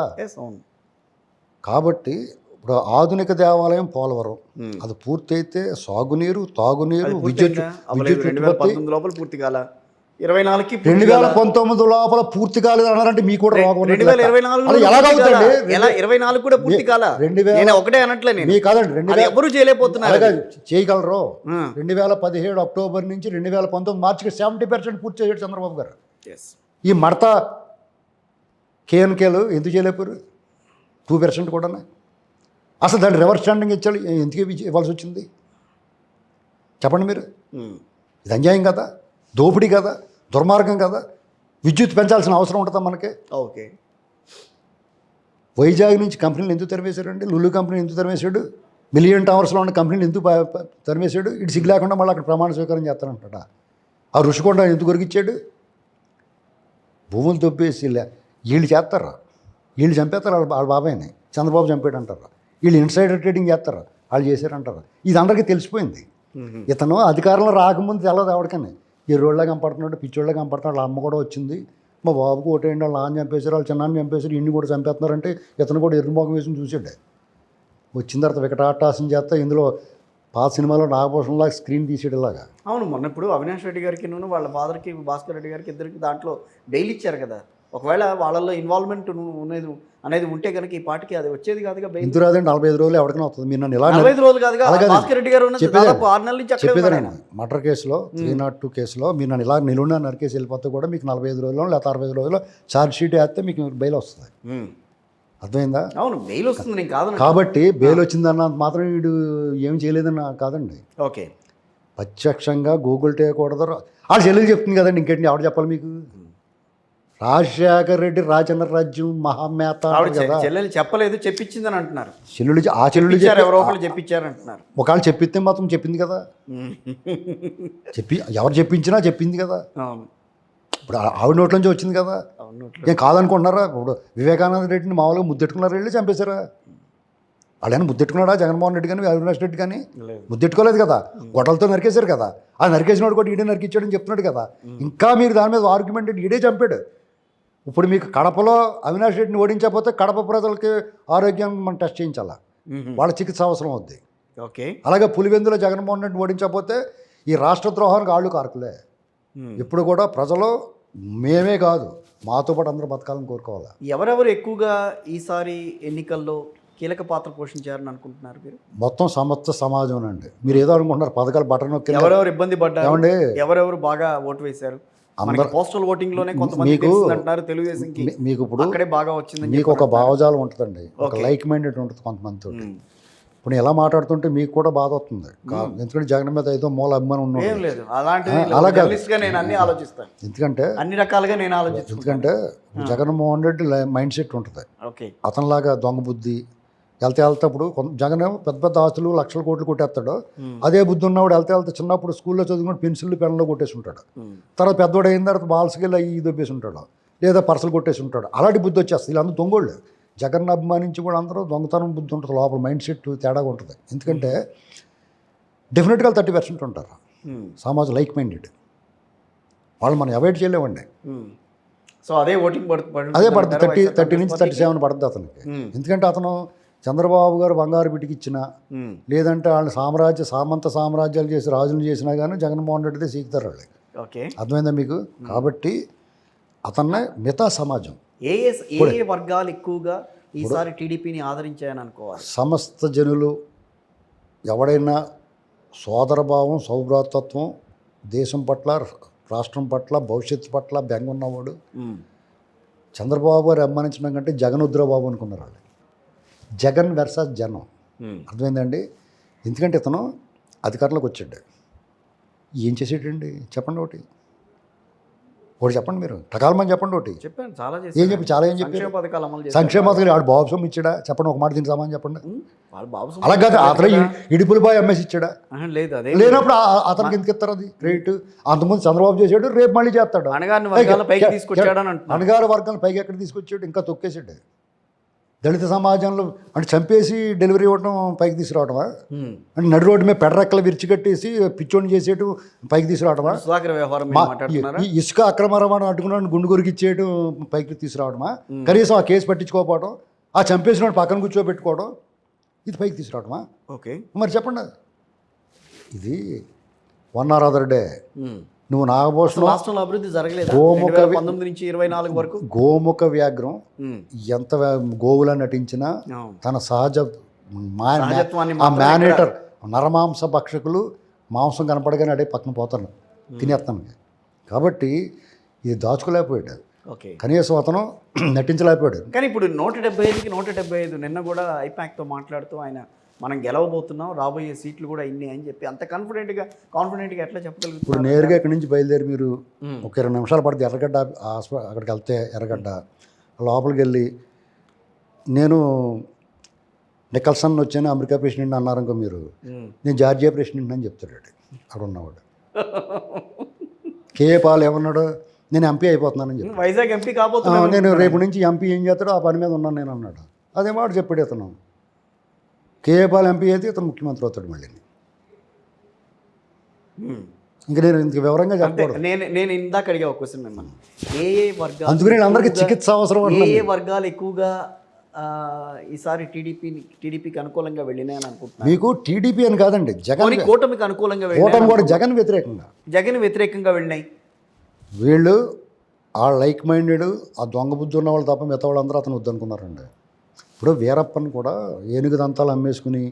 కాబట్టి ఇప్పుడు ఆధునిక దేవాలయం పోలవరం అది పూర్తయితే సాగునీరు, తాగునీరు, విద్యుత్ 2019 పూర్తి కాల, 2019 లోపల పూర్తి కాలేదు అన్నారంటే మీకు కూడా రోగం. 2024 కూడా పూర్తి కాల. ఒకటే అనట్లే నేను, కాదండి, ఎవరు చేయలేకపోతున్నారు, చేయగలరు. 2017 అక్టోబర్ నుంచి 2019 మార్చికి 70% పూర్తి చేశాడు చంద్రబాబు గారు. ఈ మడత కేఎన్కేలు ఎందుకు చేయలేపారు? 2% కూడా. అసలు దాన్ని రివర్స్ స్టాండింగ్ ఇచ్చాలి, ఎందుకు ఇవ్వాల్సి వచ్చింది చెప్పండి మీరు? ఇది అన్యాయం కదా, దోపిడీ కదా, దుర్మార్గం కదా. విద్యుత్ పెంచాల్సిన అవసరం ఉంటుందా మనకి? ఓకే, వైజాగ్ నుంచి కంపెనీలు ఎందుకు తరివేశాడండి? లులు కంపెనీ ఎందుకు తరివేశాడు? మిలియన్ టవర్స్లో ఉన్న కంపెనీలు ఎందుకు తరివేశాడు? ఇటు సిగ్గు లేకుండా మళ్ళీ అక్కడ ప్రమాణ స్వీకారం చేస్తానంటాడా? ఆ ఋషికొండ ఎందుకు కొరికిచ్చాడు? భూములు దొబ్బేసి వీళ్ళు చేస్తారా? వీళ్ళు చంపేస్తారు వాళ్ళ బాబాయ్ని, చంద్రబాబు చంపాడు అంటారు. వీళ్ళు ఇన్సైడర్ ట్రేడింగ్ చేస్తారు, వాళ్ళు చేశారంటారు. ఇది అందరికీ తెలిసిపోయింది. ఇతను అధికారంలో రాకముందు తెల్లదు ఎవరికని. ఈ రోడ్లో కనపడుతున్నాడు, పిచ్చోళ్ళగా కనపడుతున్నాడు. వాళ్ళ అమ్మ కూడా వచ్చింది, మా బాబుకు ఓటేయండి, వాళ్ళు నాన్న చంపేశారు, వాళ్ళు చిన్నాన్ని చంపేశారు, ఇన్ని కూడా చంపేస్తున్నారంటే ఇతను కూడా ఎర్రమోగం వేసుకుని చూసాడు. వచ్చిన తర్వాత వికటాటాసం చేస్తా ఇందులో పాత సినిమాలో నాగభూషణలాగా స్క్రీన్ తీసేడు ఇలాగా. అవును, మొన్న ఇప్పుడు అవినాష్ రెడ్డి గారికి వాళ్ళ ఫాదర్కి భాస్కర్ రెడ్డి గారికి ఇద్దరికి దాంట్లో బెయిల్ ఇచ్చారు కదా. ఒకవేళ వాళ్ళల్లో ఇన్వాల్వ్మెంట్ అనేది ఉంటే కనుక ఈ పార్టీకి అది వచ్చేది కాదుగా బెయిల్. ఎందుకు రాదండి? 45 రోజులు ఎవరికైనా వస్తుంది. మీరు నన్ను ఇలా 45 రోజులు కాదుగా, అలాగే భాస్కర్ రెడ్డి గారు ఉన్నది దాదాపు 6 నెలల నుంచి అక్కడే ఉన్నారు ఆయన. మర్డర్ కేసులో 302 కేసులో మీరు నన్ను ఇలా నిలువున నరికేసి వెళ్ళిపోతే కూడా మీకు 45 రోజుల్లో లేకపోతే 65 రోజుల్లో ఛార్జ్ షీట్ వేస్తే మీకు బెయిల్ వస్తుంది. అర్థమైందా? అవును, బెయిల్ వస్తుంది, నేను కాదు. కాబట్టి బెయిల్ వచ్చిందన్న మాత్రం వీడు ఏం చేయలేదన్న కాదండి. ఓకే, ప్రత్యక్షంగా గూగుల్ చేయకూడదు. ఆ చెల్లెలు చెప్తుంది కదండి, ఇంకేంటి ఎవరు చెప్పాలి మీకు? రాజశేఖర్ రెడ్డి రాజన్న రాజ్యం మహామేత కదా. చెల్లెలు చెప్పలేదు, చెప్పించిందని అంటున్నారు. ఆ చెల్లెలు ఎవరో ఒకరు చెప్పించారు అంటున్నారు. ఒకవేళ చెప్పిస్తే మాత్రం చెప్పింది కదా. ఎవరు చెప్పించినా చెప్పింది కదా. అవును, ఇప్పుడు ఆవిడ నోట్ల నుంచి వచ్చింది కదా. ఏం కాదనుకుంటున్నారా? ఇప్పుడు వివేకానంద రెడ్డిని మామూలుగా ముద్దెట్టుకున్నారు, వెళ్ళి చంపేశారా? వాళ్ళైనా ముద్దెట్టుకున్నాడా జగన్మోహన్ రెడ్డి కానీ అవినాష్ రెడ్డి కానీ? ముద్దెట్టుకోలేదు కదా, గొడవలతో నరికేశారు కదా. ఆ నరికేసినోడు కూడా ఈడే నరికిచ్చాడని చెప్తున్నాడు కదా. ఇంకా మీరు దాని మీద ఆర్గ్యుమెంట్ ఈడే చంపాడు. ఇప్పుడు మీకు కడపలో అవినాష్ రెడ్డిని ఓడించకపోతే కడప ప్రజలకి ఆరోగ్యం మనం టెస్ట్ చేయించాలా, వాళ్ళ చికిత్స అవసరం అవుద్ది. ఓకే, అలాగే పులివెందులో జగన్మోహన్ రెడ్డిని ఓడించకపోతే ఈ రాష్ట్ర ద్రోహానికి ఆళ్ళు కారకులే. ఇప్పుడు కూడా ప్రజలు మేమే కాదు, మాతో పాటు అందరూ బతకాలని కోరుకోవాలా. ఎవరెవరు ఎక్కువగా ఈసారి ఎన్నికల్లో కీలక పాత్ర పోషించారని అనుకుంటున్నారు మీరు? మొత్తం సమస్త సమాజం అండి. మీరు ఏదో అనుకుంటున్నారు పథకాలు బటన్ నొక్కి ఎవరెవరు ఇబ్బంది పడ్డారు, ఏమండి? ఎవరెవరు బాగా ఓటు వేశారు? పోస్టల్ ఓటింగ్ లోనే కొంతమంది అంటున్నారు తెలుగుదేశంకి మీకు ఇప్పుడు అక్కడే బాగా వచ్చింది. మీకు ఒక భావజాలం ఉంటుందండి, ఒక లైక్ మైండెడ్ ఉంటుంది కొంతమందితో. ఇప్పుడు ఎలా మాట్లాడుతుంటే మీకు కూడా బాధ వస్తుంది, ఎందుకంటే జగన్ మీద ఏదో మూల అభిమానం ఉన్నాడు. ఏం లేదు అలాంటి, నేను అన్ని ఆలోచిస్తాను. ఎందుకంటే అన్ని రకాలుగా నేను ఆలోచిస్తాను. ఎందుకంటే జగన్మోహన్ రెడ్డి మైండ్ సెట్ ఉంటుంది. ఓకే, అతనిలాగా దొంగ బుద్ధి వెళ్తేప్పుడు జగన్ పెద్ద పెద్ద ఆస్తులు లక్షల కోట్లు కొట్టేస్తాడు. అదే బుద్ధి ఉన్నవాడు వెళ్తే చిన్నప్పుడు స్కూల్లో చదువుకుని పెన్సిల్ పెన్లో కొట్టేసి ఉంటాడు. తర్వాత పెద్దవాడు అయిన తర్వాత బాల్స్కెళ్ళి అవి దొబ్బేసి ఉంటాడు, లేదా పర్సలు కొట్టేసి ఉంటాడు. అలాంటి బుద్ధి వచ్చేస్తుంది. వీళ్ళందరూ దొంగోళ్ళు. జగన్ అభిమానించి కూడా అందరూ దొంగతనం బుద్ధి ఉంటుంది, లోపల మైండ్ సెట్ తేడాగా ఉంటుంది. ఎందుకంటే డెఫినెట్గా 30% ఉంటారు సమాజం లైక్ మైండెడ్. వాళ్ళు మనం అవాయిడ్ చేయలేమండి. సో అదే ఓటింగ్ అదే పడుతుంది, 30 నుంచి 37 పడుతుంది అతనికి. ఎందుకంటే అతను చంద్రబాబు గారు బంగారు బిటికి ఇచ్చినా, లేదంటే వాళ్ళని సామంత సామ్రాజ్యాలు చేసి రాజులు చేసినా కానీ జగన్మోహన్ రెడ్డిదే సీకుతారు వాళ్ళు. ఓకే, అర్థమైందా మీకు? కాబట్టి అతన్నే మిగతా సమాజం ఏ వర్గాలు ఎక్కువగా ఈసారి టీడీపీని ఆదరించాయని అనుకోవాలి? సమస్త జనులు ఎవడైనా సోదరభావం, సౌభ్రాతత్వం, దేశం పట్ల, రాష్ట్రం పట్ల, భవిష్యత్తు పట్ల బెంగ ఉన్నవాడు చంద్రబాబు గారు అభిమానించడం కంటే జగన్ ఉద్రబాబు అనుకున్నారు వాళ్ళు. జగన్ వెర్సస్ జనం. అర్థమైందండి? ఎందుకంటే ఇతను అధికారంలోకి వచ్చాడు, ఏం చేసేటండి చెప్పండి. ఒకటి చెప్పండి, మీరు టకాలమని చెప్పండి. ఒకటి చెప్పండి, చాలా ఏం చెప్పి చాలా ఏం చెప్పి సంక్షేమ పథకాలు ఆడు బాబు సొమ్ము ఇచ్చాడా చెప్పండి, ఒక మాట దీనికి సమాధానం చెప్పండి. అలా కాదు, అతను ఇడుపుల బాయ్ అమ్మేసి ఇచ్చాడా? లేనప్పుడు అతనికి ఎందుకు ఇస్తారు అది క్రెడిట్? అంతకుముందు చంద్రబాబు చేసాడు, రేపు మళ్ళీ చేస్తాడు. అణగారు వర్గాలను పైకి ఎక్కడ తీసుకొచ్చాడు? ఇంకా తొక్కేసాడు. దళిత సమాజంలో అంటే చంపేసి డెలివరీ ఇవ్వడం పైకి తీసుకురావటమా? అంటే నడి రోడ్డు మీద పెడరెక్కలు విరిచికట్టేసి పిచ్చోని చేసేయడం పైకి తీసుకురావటమా? ఇసుక అక్రమ రవాణా అడ్డుకున్నాడు గుండు గురికి ఇచ్చేయడం పైకి తీసుకురావడమా? కనీసం ఆ కేసు పట్టించుకోకపోవడం, ఆ చంపేసిన పక్కన కూర్చోబెట్టుకోవడం, ఇది పైకి తీసుకురావడమా? ఓకే, మరి చెప్పండి. ఇది 1 or other day నువ్వు నాగభూషణం రాష్ట్రంలో అభివృద్ధి జరగలేదు 19 నుంచి 24 వరకు. గోముఖ వ్యాఘ్రం ఎంత గోవులా నటించినా తన సహజ ఆ మేనేటర్ నరమాంస భక్షకులు మాంసం కనపడగానే అడే పక్కన పోతాను తినేస్తాను. కాబట్టి ఇది దాచుకోలేకపోయాడు, కనీసం అతను నటించలేకపోయాడు. కానీ ఇప్పుడు 175కి 175 నిన్న కూడా ఐపాక్తో మాట్లాడుతూ ఆయన మనం గెలవబోతున్నాం, రాబోయే సీట్లు కూడా ఇన్ని అని చెప్పి అంత కాన్ఫిడెంట్గా ఎట్లా చెప్పగలుగుతారు? ఇప్పుడు నేరుగా ఇక్కడి నుంచి బయలుదేరి మీరు ఒక 20 నిమిషాలు పడుతుంది ఎర్రగడ్డ అక్కడికి వెళ్తే, ఎర్రగడ్డ లోపలికి వెళ్ళి నేను నికల్సన్ వచ్చాను అమెరికా ప్రెసిడెంట్ అన్నారు ఇంకో, మీరు నేను జార్జియా ప్రెసిడెంట్ అని చెప్తాడు అక్కడ ఉన్నవాడు. కేఏ పాల్ ఏమన్నాడు? నేను ఎంపీ అయిపోతున్నానని చెప్పి, వైజాగ్ ఎంపీ కాబోతున్నాను, నేను రేపు నుంచి ఎంపీ ఏం చేస్తాడో ఆ పని మీద ఉన్నాను నేను అన్నాడు. అదే మాట చెప్పాడు ఇతను. కేఏ పాల్ ఎంపీ అయితే ఇతను ముఖ్యమంత్రి అవుతాడు మళ్ళీ. ఇంకా నేను ఇంత వివరంగా చెప్పకూడదు. నేను ఇందాక అడిగా ఒక క్వశ్చన్ మిమ్మల్ని, ఏ వర్గాలు అందుకని అందరికీ చికిత్స అవసరం, ఏ వర్గాలు ఎక్కువగా ఈసారి టీడీపీకి అనుకూలంగా వెళ్ళినాయని అనుకుంటున్నాను? మీకు టీడీపీ అని కాదండి, జగన్ కూటమికి అనుకూలంగా కూటమి కూడా జగన్ వ్యతిరేకంగా వెళ్ళినాయి. వీళ్ళు ఆ లైక్ మైండెడ్ ఆ దొంగ బుద్ధి ఉన్న వాళ్ళు తప్ప మిగతా వాళ్ళందరూ అతను వద్దనుకున్నారండి. ఇప్పుడు వీరప్పని కూడా ఏనుగు దంతాలు అమ్మేసుకుని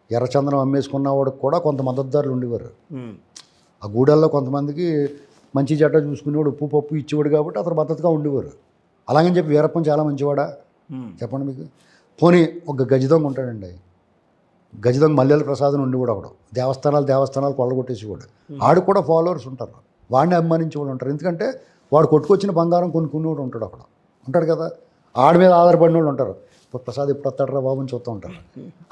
ఎర్రచందనం అమ్మేసుకున్న వాడికి కూడా కొంత మద్దతుదారులు ఉండేవారు. ఆ గూడెల్లో కొంతమందికి మంచి జట్ట చూసుకునేవాడు, ఉప్పు పప్పు ఇచ్చేవాడు కాబట్టి అతను మద్దతుగా ఉండేవారు. అలాగని చెప్పి వీరప్పని చాలా మంచివాడా చెప్పండి మీకు? పోనీ ఒక గజదొంగ ఉంటాడండి, గజదొంగ మల్లెల ప్రసాదం ఉండేవాడు ఒకడు, దేవస్థానాలు కొల్లగొట్టేసేవాడు. ఆడు కూడా ఫాలోవర్స్ ఉంటారు, వాడిని అభిమానించేవాడు ఉంటారు. ఎందుకంటే వాడు కొట్టుకొచ్చిన బంగారం కొనుక్కునేవాడు ఉంటాడు, అక్కడ ఉంటాడు కదా. ఆడి మీద ఆధారపడిన వాళ్ళు ఉంటారు, ప్రసాద్ ఎప్పుడు వస్తాడరా బాబు అని చూస్తూ ఉంటారు.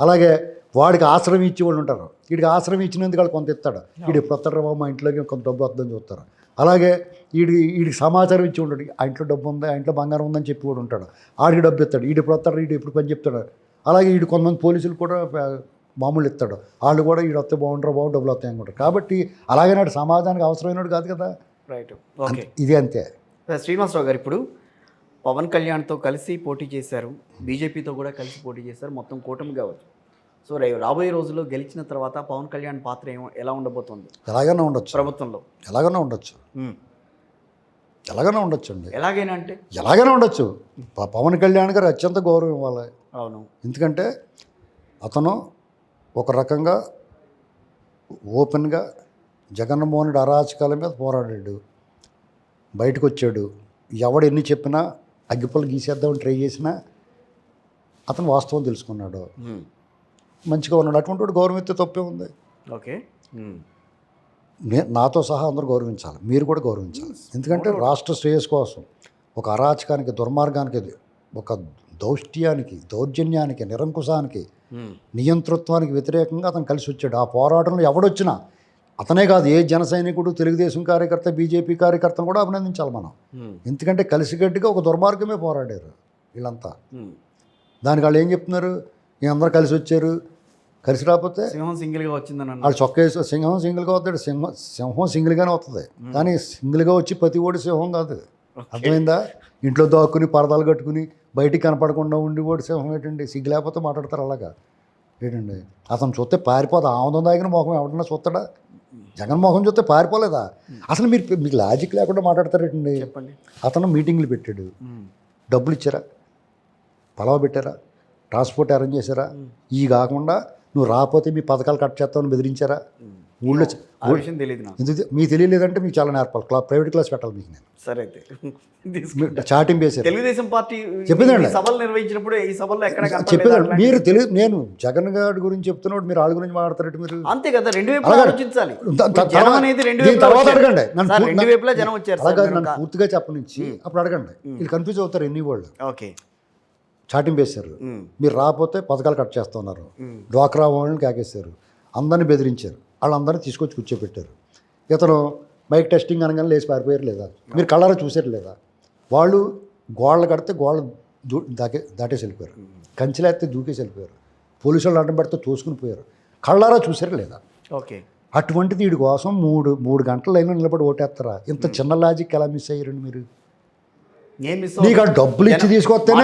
అలాగే వాడికి ఆశ్రయం ఇచ్చేవాళ్ళు ఉంటారు, వీడికి ఆశ్రయం ఇచ్చినందుకు వాళ్ళు కొంత ఇస్తాడు, వీడు ఎప్పుడు వస్తాడరా బాబు మా ఇంట్లోకి కొంత డబ్బు వస్తుందని చూస్తారు. అలాగే వీడికి సమాచారం ఇచ్చి ఉంటాడు, ఆ ఇంట్లో డబ్బు ఉంది, ఆ ఇంట్లో బంగారం ఉందని చెప్పేవాడు ఉంటాడు, ఆడికి డబ్బు ఇస్తాడు, వీడు ఎప్పుడు వస్తాడు, వీడు ఎప్పుడు పని చెప్తాడు. అలాగే వీడు కొంతమంది పోలీసులు కూడా మామూలు ఇస్తాడు, వాళ్ళు కూడా వీడు వస్తే బాగుంటారు, డబ్బులు వస్తాయి అనుకుంటారు. కాబట్టి అలాగే నాడు సమాజానికి అవసరమైనడు కాదు కదా. Right, okay. ఇది అంతే. శ్రీనివాసరావు గారు ఇప్పుడు పవన్ కళ్యాణ్తో కలిసి పోటీ చేశారు, బీజేపీతో కూడా కలిసి పోటీ చేశారు, మొత్తం కూటమి కావచ్చు. సో రాబోయే రోజుల్లో గెలిచిన తర్వాత పవన్ కళ్యాణ్ పాత్ర ఎలా ఉండబోతుంది ఎలాగైనా ఉండొచ్చు ప్రభుత్వంలో? ఎలాగైనా ఉండొచ్చు, ఎలాగైనా ఉండొచ్చు అండి. ఎలాగైనా అంటే ఎలాగైనా ఉండొచ్చు. పవన్ కళ్యాణ్ గారు అత్యంత గౌరవం ఇవ్వాలి. అవును, ఎందుకంటే అతను ఒక రకంగా ఓపెన్గా జగన్మోహన్ రెడ్డి అరాచకాల మీద పోరాడాడు, బయటకు వచ్చాడు. ఎవడు ఎన్ని చెప్పినా అగ్గిపుల్ల గీసేద్దామని ట్రై చేసినా అతను వాస్తవం తెలుసుకున్నాడు, మంచిగా ఉన్నాడు. అటువంటి వాడు గౌరవిస్తే తప్పే ఉంది. ఓకే, నాతో సహా అందరూ గౌరవించాలి, మీరు కూడా గౌరవించాలి. ఎందుకంటే రాష్ట్ర శ్రేయస్సు కోసం ఒక అరాచకానికి, దుర్మార్గానికి, ఒక దౌష్ట్యానికి, దౌర్జన్యానికి, నిరంకుశానికి, నియంతృత్వానికి వ్యతిరేకంగా అతను కలిసి వచ్చాడు. ఆ పోరాటంలో ఎవడొచ్చినా అతనే కాదు, ఏ జన సైనికుడు, తెలుగుదేశం కార్యకర్త, బీజేపీ కార్యకర్తను కూడా అభినందించాలి మనం. ఎందుకంటే కలిసికట్టుగా ఒక దుర్మార్గమే పోరాడారు వీళ్ళంతా. దానికి వాళ్ళు ఏం చెప్తున్నారు, ఈ అందరూ కలిసి వచ్చారు, కలిసి రాకపోతే సింహం సింగిల్గా వచ్చిందని వాళ్ళు చొక్కా వేసి సింహం సింగిల్గా వస్తాడు, సింహం సింగిల్గానే వస్తుంది, కానీ సింగిల్గా వచ్చి ప్రతి ఓడి సింహం కాదు. అర్థమైందా? ఇంట్లో దాక్కుని పరదాలు కట్టుకుని బయటికి కనపడకుండా ఉండి ఓడి సింహం ఏంటండి? సిగ్గు లేకపోతే మాట్లాడతారు అలాగా ఏంటండి? అతను చూస్తే పారిపోదా? ఆముదం దాగిన మొహం ఎవడన్నా చూస్తాడా? జగన్మోహన్ చూస్తే పారిపోలేదా? అసలు మీకు లాజిక్ లేకుండా మాట్లాడతారేటండి. చెప్పండి. అతను మీటింగ్లు పెట్టాడు, డబ్బులు ఇచ్చారా, పలవ పెట్టారా, ట్రాన్స్పోర్ట్ అరేంజ్ చేశారా? ఈ కాకుండా నువ్వు రాకపోతే మీ పథకాలు కట్ చేస్తామని బెదిరించారా? ఊళ్ళో తెలియదు ఎందుకు మీకు తెలియలేదంటే మీకు చాలా నేర్పాలి, ప్రైవేట్ క్లాస్ పెట్టాలి మీకు నేను. సరే అయితే చాటింగ్ వేసారు. తెలుగుదేశం పార్టీ చెప్పిందండి, సభలు నిర్వహించినప్పుడు ఈ సభల్లో ఎక్కడ చెప్పేదండి. మీరు నేను జగన్ గారి గురించి చెప్తున్నాడు, మీరు వాళ్ళ గురించి మాట్లాడతారు మీరు. అంతే కదా, రెండు వైపులా ఆలోచించాలి. తర్వాత అడగండి, జనం వచ్చారు. అలాగే నన్ను పూర్తిగా చెప్పనిచ్చి అప్పుడు అడగండి. వీళ్ళు కన్ఫ్యూజ్ అవుతారు ఎన్ని వాళ్ళు. ఓకే, చాటింగ్ వేశారు, మీరు రాకపోతే పథకాలు కట్ చేస్తున్నారు, డ్వాక్రా వాళ్ళని కేకేశారు, అందరిని బెదిరించారు, వాళ్ళందరినీ తీసుకొచ్చి కూర్చోబెట్టారు. ఇతను మైక్ టెస్టింగ్ అనగానే లేచి పారిపోయారు లేదా? మీరు కళ్ళారా చూసారు లేదా? వాళ్ళు గోడలు కడితే గోడలు దాటేసి వెళ్ళిపోయారు, కంచెలేస్తే దూకేసి వెళ్ళిపోయారు, పోలీసు వాళ్ళు అడ్డం పెడితే తోసుకుని పోయారు. కళ్ళారా చూసారు లేదా? ఓకే. అటువంటిది వీడి కోసం మూడు గంటల లైన్లో నిలబడి ఓటేస్తారా? ఇంత చిన్న లాజిక్ ఎలా మిస్ అయ్యారండి మీరు? నీకు ఆ డబ్బులు ఇచ్చి తీసుకొస్తేనే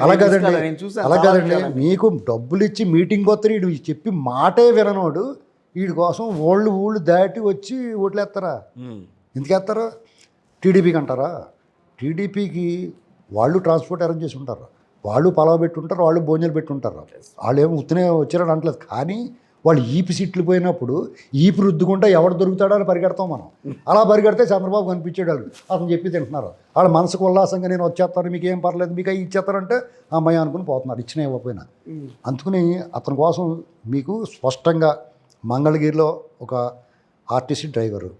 అలా కాదండి, మీకు డబ్బులు ఇచ్చి మీటింగ్ వస్తే వీడు చెప్పి మాటే విననోడు వీడి కోసం ఊళ్ళు దాటి వచ్చి ఓట్లేస్తారా? ఎందుకు వేస్తారా? టీడీపీకి అంటారా? టీడీపీకి వాళ్ళు ట్రాన్స్పోర్ట్ అరేంజ్ చేసి ఉంటారు, వాళ్ళు పలవ పెట్టుంటారు, వాళ్ళు భోజనాలు పెట్టుంటారు, వాళ్ళు ఏమో ఉత్తనే వచ్చారని అంటలేదు. కానీ వాళ్ళు ఈపి సీట్లు పోయినప్పుడు ఈపి రుద్దుకుంటా ఎవడు దొరుకుతాడో అని పరిగెడతాం మనం. అలా పరిగెడితే చంద్రబాబు కనిపించాడు, వాళ్ళు అతను చెప్పి తింటున్నారు. వాళ్ళ మనసుకు ఉల్లాసంగా నేను వచ్చేస్తాను, మీకు ఏం పర్లేదు, మీకు అవి ఇచ్చేస్తారంటే అమ్మాయి అనుకుని పోతున్నారు, ఇచ్చినా ఇవ్వకపోయినా. అందుకని అతని కోసం మీకు స్పష్టంగా మంగళగిరిలో ఒక ఆర్టీసీ డ్రైవరు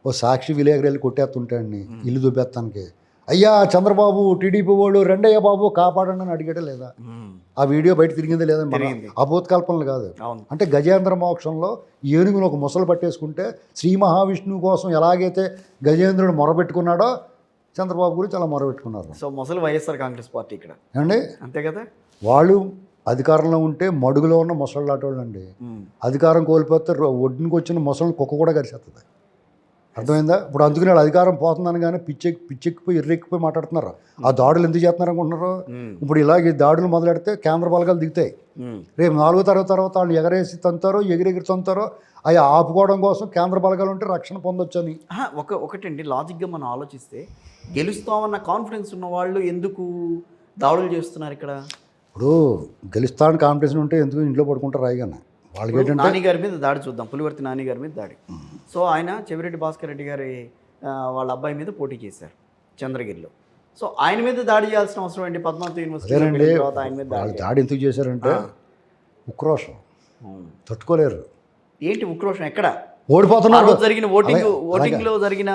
ఓ సాక్షి విలేకరు వెళ్ళి కొట్టేస్తుంటాడిని ఇల్లు దుబ్బేస్తానికి. అయ్యా చంద్రబాబు టీడీపీ వాళ్ళు రెండయ్య బాబు కాపాడండి అని అడిగాడే లేదా? ఆ వీడియో బయట తిరిగిందే లేదా? అబోధకల్పనలు కాదు. అంటే గజేంద్ర మోక్షంలో ఏనుగును ఒక ముసలు పట్టేసుకుంటే శ్రీ మహావిష్ణువు కోసం ఎలాగైతే గజేంద్రుడు మొరబెట్టుకున్నాడో చంద్రబాబు గురించి అలా మొరబెట్టుకున్నారు. సో ముసలి వైఎస్ఆర్ కాంగ్రెస్ పార్టీ ఇక్కడ అండి, అంతే కదా. వాళ్ళు అధికారంలో ఉంటే మడుగులో ఉన్న ముసళ్ళు ఆటోళ్ళు అండి, అధికారం కోల్పోతే ఒడ్డునికి వచ్చిన ముసళ్ళు కుక్క కూడా కరిసేస్తుంది. అర్థమైందా? ఇప్పుడు అందుకని వాళ్ళు అధికారం పోతుందని కానీ పిచ్చెక్కిపోయి ఎర్రెక్కిపోయి మాట్లాడుతున్నారు. ఆ దాడులు ఎందుకు చేస్తున్నారు అనుకుంటున్నారు? ఇప్పుడు ఇలాగే దాడులు మొదలెడితే కేంద్ర బలగాలు దిగుతాయి. రేపు 4వ తరగతి తర్వాత వాళ్ళు ఎగరేసి తంతారో ఎగిరెగిరి తంతారో అవి ఆపుకోవడం కోసం కేంద్ర బలగాలు ఉంటే రక్షణ పొందొచ్చని. ఒకటండి, లాజిక్గా మనం ఆలోచిస్తే గెలుస్తామన్న కాన్ఫిడెన్స్ ఉన్న వాళ్ళు ఎందుకు దాడులు చేస్తున్నారు ఇక్కడ? ఇప్పుడు గెలుస్తానికి కాంపిటీషన్ ఉంటే ఎందుకు ఇంట్లో పడుకుంటారు రాయిగానే. వాళ్ళకి ఏంటంటే నాని గారి మీద దాడి చూద్దాం, పులివర్తి నాని గారి మీద దాడి. సో ఆయన చెవిరెడ్డి భాస్కర్ రెడ్డి గారి వాళ్ళ అబ్బాయి మీద పోటీ చేశారు చంద్రగిరిలో. సో ఆయన మీద దాడి చేయాల్సిన అవసరం ఏంటి? పద్మావతి యూనివర్సిటీ తర్వాత ఆయన మీద వాళ్ళు దాడి ఎందుకు చేశారంటే ఉక్రోషం, తట్టుకోలేరు. ఏంటి ఉక్రోషం? ఎక్కడ ఓడిపోతున్నారు జరిగిన ఓటింగ్ లో జరిగిన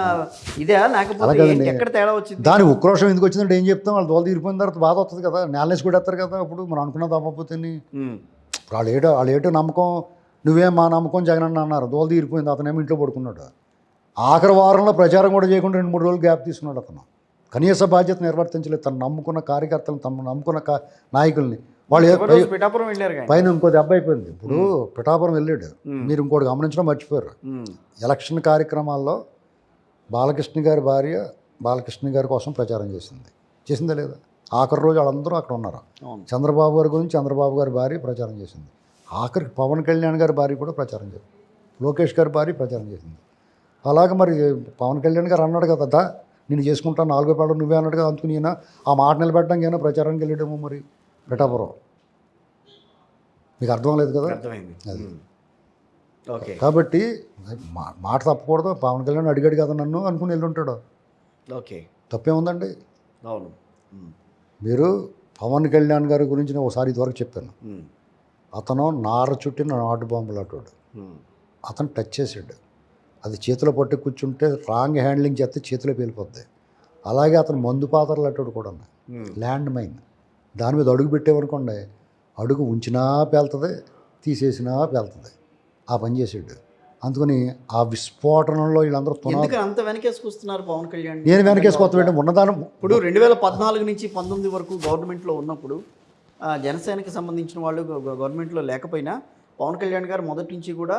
ఇదే, లేకపోతే ఎక్కడ తేడా వచ్చింది? దాని ఉక్రోషం ఎందుకు వచ్చిందంటే ఏం చెప్తాం, వాళ్ళు దోల తీరిపోయిన తర్వాత బాధ వస్తుంది కదా, నేలనేసి కూడా వేస్తారు కదా. అప్పుడు మనం అనుకున్నది అమ్మపోతే వాళ్ళు ఏటో నమ్మకం, నువ్వేం మా నమ్మకం జగన్ అన్న అన్నారు, దోల తీరిపోయింది. అతనేమో ఇంట్లో పడుకున్నాడు. ఆఖరి వారంలో ప్రచారం కూడా చేయకుండా 2-3 రోజులు గ్యాప్ తీసుకున్నాడు. అతను కనీస బాధ్యత నిర్వర్తించలేదు. తను నమ్ముకున్న కార్యకర్తలను, తను నమ్ముకున్న నాయకుల్ని. వాళ్ళు పిఠాపురం వెళ్ళారు, పైన ఇంకో దెబ్బ అయిపోయింది. ఇప్పుడు పిఠాపురం వెళ్ళాడు. మీరు ఇంకోటి గమనించడం మర్చిపోయారు, ఎలక్షన్ కార్యక్రమాల్లో బాలకృష్ణ గారి భార్య బాలకృష్ణ గారి కోసం ప్రచారం చేసిందా లేదా? ఆఖరి రోజు వాళ్ళందరూ అక్కడ ఉన్నారు. చంద్రబాబు గారి గురించి చంద్రబాబు గారి భార్య ప్రచారం చేసింది. ఆఖరికి పవన్ కళ్యాణ్ గారి భార్య కూడా ప్రచారం చేసింది. లోకేష్ గారి భార్య ప్రచారం చేసింది. అలాగే మరి పవన్ కళ్యాణ్ గారు అన్నాడు కదా, నేను చేసుకుంటాను 4వ పేడ నువ్వే అన్నాడు కదా, అందుకుని ఈయన ఆ మాట నిలబెట్టడానికి అయినా ప్రచారానికి వెళ్ళాడేమో మరి పిఠాపురం. మీకు అర్థం లేదు కదా అది. కాబట్టి మాట తప్పకూడదు. పవన్ కళ్యాణ్ అడిగాడు కదా నన్ను అనుకుని వెళ్ళుంటాడు. ఓకే, తప్పేముందండి? అవును. మీరు పవన్ కళ్యాణ్ గారి గురించి నేను ఒకసారి ఇదివరకు చెప్పాను. అతను నార చుట్టిన నాటు బాంబులు అటువాడు. అతను టచ్ చేసాడు, అది చేతిలో పట్టి కూర్చుంటే రాంగ్ హ్యాండ్లింగ్ చేస్తే చేతిలో పేలిపోద్ది. అలాగే అతను మందు పాత్రలు అటువాడు కూడా ల్యాండ్ మైన్. దాని మీద అడుగు పెట్టేవనుకోండి, అడుగు ఉంచినా పేలుతుంది, తీసేసినా పేలుతుంది. ఆ పని చేసాడు. అందుకని ఆ విస్ఫోటనంలో వీళ్ళందరూ అంత వెనకేసుకొస్తున్నారు పవన్ కళ్యాణ్. నేను వెనకేసుకొస్తానంటే ఉన్నదానం. ఇప్పుడు 2014 నుంచి 19 వరకు గవర్నమెంట్లో ఉన్నప్పుడు జనసేనకి సంబంధించిన వాళ్ళు గవర్నమెంట్లో లేకపోయినా పవన్ కళ్యాణ్ గారు మొదటి నుంచి కూడా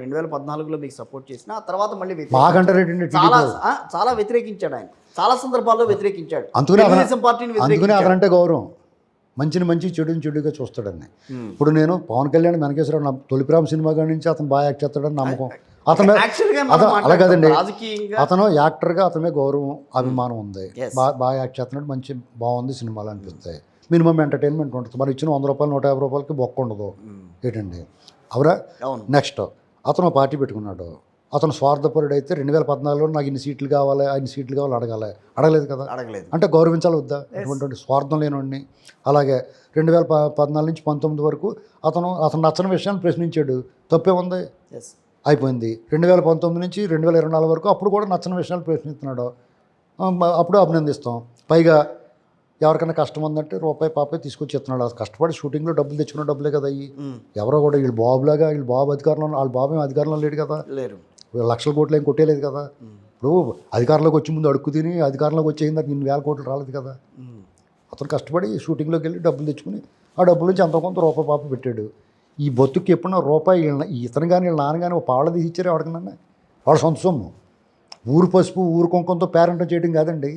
2014లో మీకు సపోర్ట్ చేసిన, ఆ తర్వాత మళ్ళీ చాలా వ్యతిరేకించాడు. ఆయన చాలా సందర్భాల్లో వ్యతిరేకించాడు. అందుకనే అతనంటే గౌరవం. మంచి చెడుగా చూస్తాడని. ఇప్పుడు నేను పవన్ కళ్యాణ్ వెనకేశ్వరరావు నా తొలిప్రామ సినిమా కాడి నుంచి అతను బాగా యాక్ట్ చేస్తాడని నమ్మకం. అతను అలా కదండి, అతను యాక్టర్గా అతనే గౌరవం అభిమానం ఉంది. బాగా యాక్ట్ చేస్తున్నాడు, మంచి బాగుంది సినిమాలు అనిపిస్తాయి. మినిమం ఎంటర్టైన్మెంట్ ఉంటుంది. మరి ఇచ్చిన 100 రూపాయలు 150 రూపాయలకి బొక్క ఉండదు ఏంటండి, అవురా? నెక్స్ట్ అతను పార్టీ పెట్టుకున్నాడు. అతను స్వార్థపరుడు అయితే 2014లో నాకు ఇన్ని సీట్లు కావాలి అడగలేదు కదా. అంటే గౌరవించాలి వద్దా? అటువంటి స్వార్థం లేనివాడిని. అలాగే 2014 నుంచి 19 వరకు అతను నచ్చని విషయాన్ని ప్రశ్నించాడు. తప్పే ఉంది, అయిపోయింది. 2019 నుంచి 2024 వరకు అప్పుడు కూడా నచ్చని విషయాలు ప్రశ్నిస్తున్నాడు. అప్పుడు అభినందిస్తాం. పైగా ఎవరికైనా కష్టం ఉందంటే రూపాయి పాపాయి తీసుకొచ్చి ఇస్తున్నాడు. కష్టపడి షూటింగ్లో డబ్బులు తెచ్చుకున్న డబ్బులే కదా అయ్యి. ఎవరో కూడా వీళ్ళు బాబు అధికారంలో, వాళ్ళ బాబు ఏం అధికారంలో లేడు కదా, లక్షల కోట్లు ఏం కొట్టేలేదు కదా. ఇప్పుడు అధికారంలోకి వచ్చి ముందు అడుక్కు తిని అధికారంలోకి వచ్చేయింది, ఇన్ని 1000 కోట్లు రాలేదు కదా. అతను కష్టపడి షూటింగ్లోకి వెళ్ళి డబ్బులు తెచ్చుకుని ఆ డబ్బుల నుంచి అంత కొంత రూపాయి పాప పెట్టాడు. ఈ బొత్తుకి ఎప్పుడన్నా రూపాయి ఇతను కానీ వీళ్ళ నాన్న కానీ ఒక పావళ తీసి ఇచ్చారు ఎవరికన్నా? వాళ్ళ సొంత సొమ్ము. ఊరు పసుపు ఊరు కుంకంతో పేరెంట్ చేయడం కాదండి,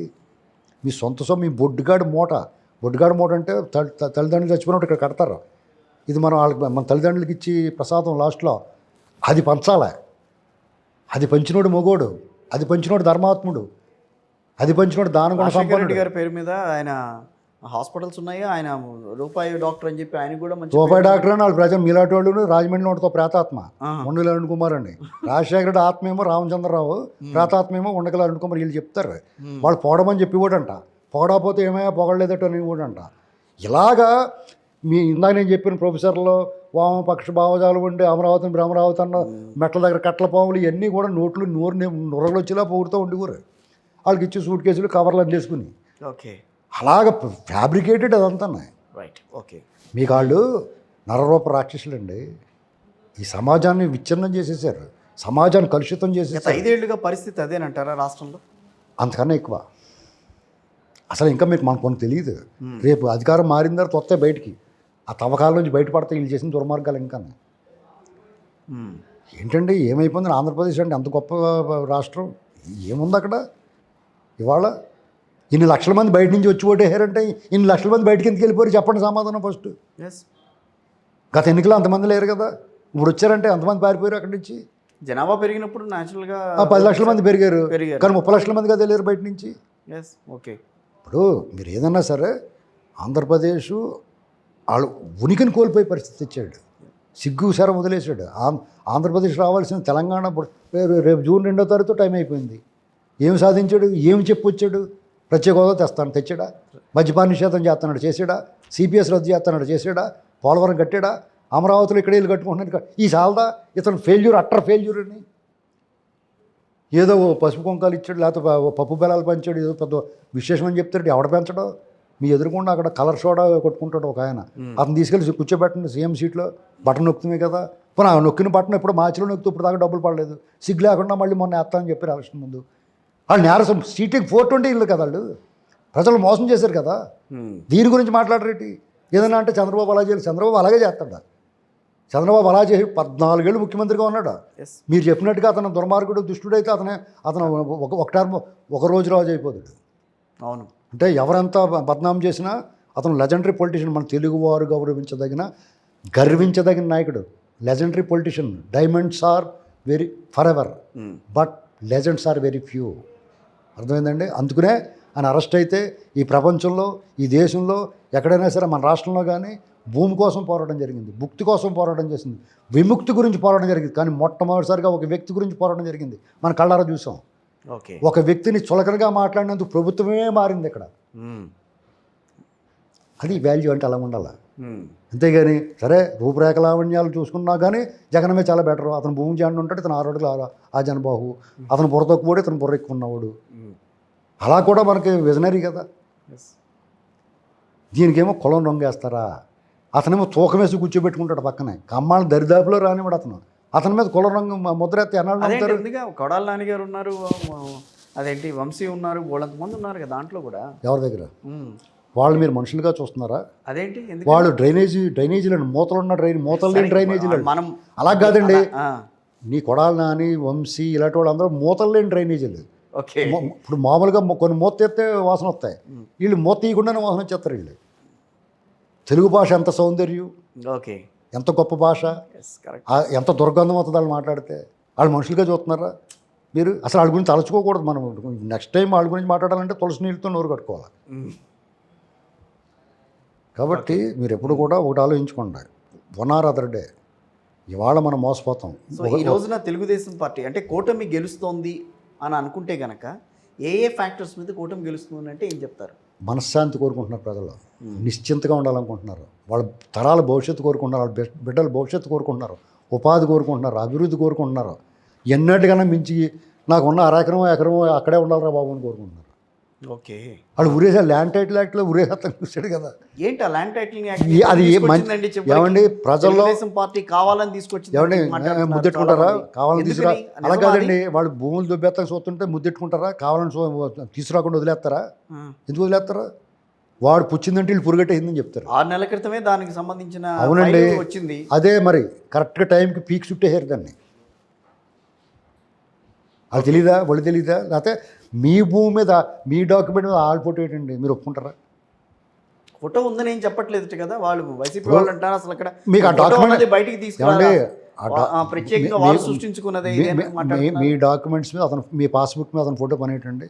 మీ సొంత సొమ్ము. మీ బొడ్డుగాడు మూట అంటే తల్లిదండ్రులు చచ్చిపోయినట్టు ఇక్కడ కడతారు. ఇది మన తల్లిదండ్రులకి ఇచ్చి ప్రసాదం లాస్ట్లో అది పంచాలి. అది పంచినోడు మొగోడు, అది పంచినోడు ధర్మాత్ముడు, అది పంచినోడు దానం కూడా సంపన్నుడు. గారి పేరు మీద ఆయన హాస్పిటల్స్ ఉన్నాయి, ఆయన రూపాయి డాక్టర్ అని చెప్పి ఆయన కూడా రూపాయి డాక్టర్ అని వాళ్ళు ప్రజలు మీలాంటి వాళ్ళు. రాజమండ్రి నోటితో ప్రేతాత్మ ఉండగల అరుణ్ కుమార్ అండి. రాజశేఖర రెడ్డి ఆత్మ ఏమో రామచంద్రరావు, ప్రేతాత్మ ఏమో ఉండగల అరుణ్ కుమార్. వీళ్ళు చెప్తారు వాళ్ళు పొగడమని చెప్పి కూడా అంట, పొగడకపోతే ఏమయ్యా పొగడలేదట అని కూడా అంట. ఇలాగా ఇందాక నేను చెప్పిన ప్రొఫెసర్లో వామపక్ష భావజాలు ఉండే అమరావతిని భ్రమరావతి అన్న మెట్ల దగ్గర కట్ల పాములు ఇవన్నీ కూడా నోరు నొరగలు వచ్చేలా పొగుడుతూ ఉండేవారు. వాళ్ళకి ఇచ్చి సూట్ కేసులు కవర్లు అందేసుకుని. ఓకే, అలాగ ఫ్యాబ్రికేటెడ్ అదంతా. Right, okay. మీకు వాళ్ళు నరరూప రాక్షసులండి. ఈ సమాజాన్ని విచ్ఛిన్నం చేసేసారు, సమాజాన్ని కలుషితం చేసేసారు. 5 ఏళ్లుగా పరిస్థితి అదేనంటారా రాష్ట్రంలో? అంతకన్నా ఎక్కువ. అసలు ఇంకా మనకు తెలియదు. రేపు అధికారం మారిన తర్వాత వస్తే బయటికి ఆ తవ్వకాల నుంచి బయటపడితే వీళ్ళు చేసిన దుర్మార్గాలు ఇంకా. ఏంటండి ఏమైపోయింది ఆంధ్రప్రదేశ్ అంటే అంత గొప్ప రాష్ట్రం ఏముంది అక్కడ ఇవాళ ఇన్ని లక్షల మంది బయట నుంచి వచ్చి ఓటేసారంటే ఇన్ని లక్షల మంది బయటికి ఎందుకు వెళ్ళిపోయారు చెప్పండి సమాధానం ఫస్ట్. ఎస్, గత ఎన్నికలు అంతమంది లేరు కదా, ఇప్పుడు వచ్చారంటే అంతమంది పారిపోయారు అక్కడి నుంచి. జనాభా పెరిగినప్పుడు న్యాచురల్గా 10 లక్షల మంది పెరిగారు కానీ 30 లక్షల మంది కదా వెళ్ళారు బయట నుంచి. Yes, okay. ఇప్పుడు మీరు ఏదన్నా సరే ఆంధ్రప్రదేశ్ వాళ్ళు ఉనికిని కోల్పోయే పరిస్థితి తెచ్చాడు, సిగ్గు సరం వదిలేశాడు. ఆంధ్రప్రదేశ్ రావాల్సిన తెలంగాణ రేపు జూన్ 2వ తారీఖుతో టైం అయిపోయింది. ఏం సాధించాడు, ఏం చెప్పొచ్చాడు? ప్రత్యేక హోదా తెచ్చాడా? మద్యపాన నిషేధం చేస్తున్నాడు చేసాడా? సిపిఎస్ రద్దు చేస్తున్నాడు చేసాడా? పోలవరం కట్టాడా? అమరావతిలో ఇక్కడ ఇల్లు కట్టుకుంటున్నాడు. ఈ సాలదా ఇతను ఫెయిల్యూర్, అట్టర్ ఫెయిల్యూర్ అని ఏదో పసుపు కుంకాలు ఇచ్చాడు, లేకపోతే పప్పు బెల్లాలు పంచాడు, ఏదో పెద్ద విశేషం అని చెప్తాడు. ఎవడ పెంచడం? మీ ఎదురుకుండా అక్కడ కలర్ సోడా కొట్టుకుంటాడు ఒక ఆయన, అతను తీసుకెళ్ళి కూర్చోబెట్టండి సీఎం సీట్లో, బటన్ నొక్కుతుంది కదా. పోనీ ఆ నొక్కిన బటన్ ఎప్పుడు మార్చిలో నొక్కుతూ ఇప్పుడు దాకా డబ్బులు పడలేదు, సిగ్గు లేకుండా మళ్ళీ మొన్న వేస్తామని చెప్పారు ఎలక్షన్ ముందు. వాళ్ళు నేరసం సీట్కి 420 ఇల్లు కదా, వాళ్ళు ప్రజలు మోసం చేశారు కదా. దీని గురించి మాట్లాడరేటి? ఏదైనా అంటే చంద్రబాబు అలా చేయాలి, చంద్రబాబు అలాగే చేస్తాడా? చంద్రబాబు అలా చేసి 14 ఏళ్ళు ముఖ్యమంత్రిగా ఉన్నాడు. మీరు చెప్పినట్టుగా అతను దుర్మార్గుడు దుష్టుడైతే అతను ఒక టర్మ్ ఒక రోజు రాజు అయిపోతాడు. అవును, అంటే ఎవరంతా బద్నాం చేసినా అతను లెజెండరీ పొలిటీషియన్, మన తెలుగువారు గర్వించదగిన నాయకుడు, legendary politician. Diamonds are very forever, but legends are very few. అర్థమైందండి? అందుకనే ఆయన అరెస్ట్ అయితే ఈ ప్రపంచంలో, ఈ దేశంలో ఎక్కడైనా సరే, మన రాష్ట్రంలో కానీ భూమి కోసం పోరాటం జరిగింది, భుక్తి కోసం పోరాటం చేసింది, విముక్తి గురించి పోరాటం జరిగింది. కానీ మొట్టమొదటిసారిగా ఒక వ్యక్తి గురించి పోరాటం జరిగింది, మన కళ్ళారా చూసాం. ఓకే, ఒక వ్యక్తిని చులకనగా మాట్లాడినందుకు ప్రభుత్వమే మారింది ఇక్కడ. అది వాల్యూ అంటే అలా ఉండాలి. అంతేగాని సరే రూపురేఖ లావణ్యాలు చూసుకున్నా కానీ జగనమే చాలా బెటర్. అతను భూమి జాండ ఉంటాడు, ఇతను 6 అడుగులు ఆ జనబాహు, అతను బుర్ర తక్కువడు, ఇతను బుర్ర ఎక్కువ ఉన్నవాడు. అలా కూడా మనకి విజనరీ కదా. దీనికేమో కులం రంగేస్తారా? అతనేమో తూకం వేసి కూర్చోబెట్టుకుంటాడు పక్కనే, కమ్మాళ్ళ దరిదాపులో రానివాడు అతని మీద కుల రంగు ముద్ర ఎత్తి ఎన్నాళ్ళు నమ్ముతారు? కొడాలి నాన్నగారు ఉన్నారు, అదేంటి వంశీ ఉన్నారు, వాళ్ళంతమంది ఉన్నారు కదా దాంట్లో కూడా. ఎవరి దగ్గర? వాళ్ళు మీరు మనుషులుగా చూస్తున్నారా? అదేంటి వాళ్ళు డ్రైనేజీలు మూతలున్న మూతలు లేని డ్రైనేజీలు. మనం అలా కాదండి, నీ కొడాలి నాని వంశీ ఇలాంటి వాళ్ళు అందరూ మూతలు లేని డ్రైనేజీలు. ఇప్పుడు మామూలుగా కొన్ని మూత ఎత్తే వాసన వస్తాయి, వీళ్ళు మూత తీయకుండానే వాసన వచ్చేస్తారు. వీళ్ళు తెలుగు భాష ఎంత సౌందర్యం, ఓకే, ఎంత గొప్ప భాష, ఎంత దుర్గంధం అవుతుంది వాళ్ళు మాట్లాడితే. వాళ్ళు మనుషులుగా చూస్తున్నారా మీరు? అసలు వాళ్ళ గురించి తలుచుకోకూడదు. మనం నెక్స్ట్ టైం వాళ్ళ గురించి మాట్లాడాలంటే తులసి నీళ్ళతో నోరు కట్టుకోవాలి. కాబట్టి మీరు ఎప్పుడు కూడా ఒకటి ఆలోచించుకోండి, 1 or other day ఇవాళ మనం మోసపోతాం. సో ఈ రోజున తెలుగుదేశం పార్టీ అంటే కూటమి గెలుస్తోంది అని అనుకుంటే గనక ఏ ఫ్యాక్టర్స్ మీద కూటమి గెలుస్తుంది అంటే ఏం చెప్తారు? మనశ్శాంతి కోరుకుంటున్నారు ప్రజలు, నిశ్చింతగా ఉండాలనుకుంటున్నారు, వాళ్ళ తరాల భవిష్యత్తు కోరుకుంటున్నారు, వాళ్ళ బిడ్డల భవిష్యత్తు కోరుకుంటున్నారు, ఉపాధి కోరుకుంటున్నారు, అభివృద్ధి కోరుకుంటున్నారు. ఎన్నటికన్నా మించి నాకు ఉన్న ఎకరం అక్కడే ఉండాలిరా బాబు అని కోరుకుంటున్నారు. ఓకే, వాళ్ళు ఉరేసా ల్యాండ్ టైటిల్ యాక్ట్లో ఉరేసత్తం చూశాడు కదా. ఏంటి ఆ ల్యాండ్ టైటిలింగ్ అది ఏమండి ప్రజల్లో పార్టీ కావాలని తీసుకొచ్చింది, ఏమండి ముద్దెట్టుకుంటారా? కావాలని తీసుకురా? అలా కాదండి, వాళ్ళు భూములు దుబ్బెత్తం చూస్తుంటే ముద్దెట్టుకుంటారా? కావాలని తీసుకురాకుండా వదిలేస్తారా? ఎందుకు వదిలేస్తారా? వాడు పుచ్చిందంటే వీళ్ళు పురుగట్టేసిందని చెప్తారు. 6 నెలల క్రితమే దానికి సంబంధించిన అవునండి వచ్చింది. అదే మరి కరెక్ట్గా టైంకి పీక్ చుట్టేసారు దాన్ని. అది తెలీదా? వాళ్ళు తెలీదా? లేకపోతే మీ భూమి మీద మీ డాక్యుమెంట్ మీద ఆల్ ఫోటో ఏంటండి, మీరు ఒప్పుకుంటారా? ఫోటో ఉందని ఏం చెప్పట్లేదు కదా వాళ్ళు, వైసీపీ వాళ్ళు అంటారు. అసలు అక్కడ మీకు ఆ డాక్యుమెంట్ బయటికి తీసుకురండి, ప్రత్యేకంగా వాళ్ళు సృష్టించుకున్నదే. మీ డాక్యుమెంట్స్ మీద అతను, మీ పాస్బుక్ మీద అతను ఫోటో పని ఏంటండి?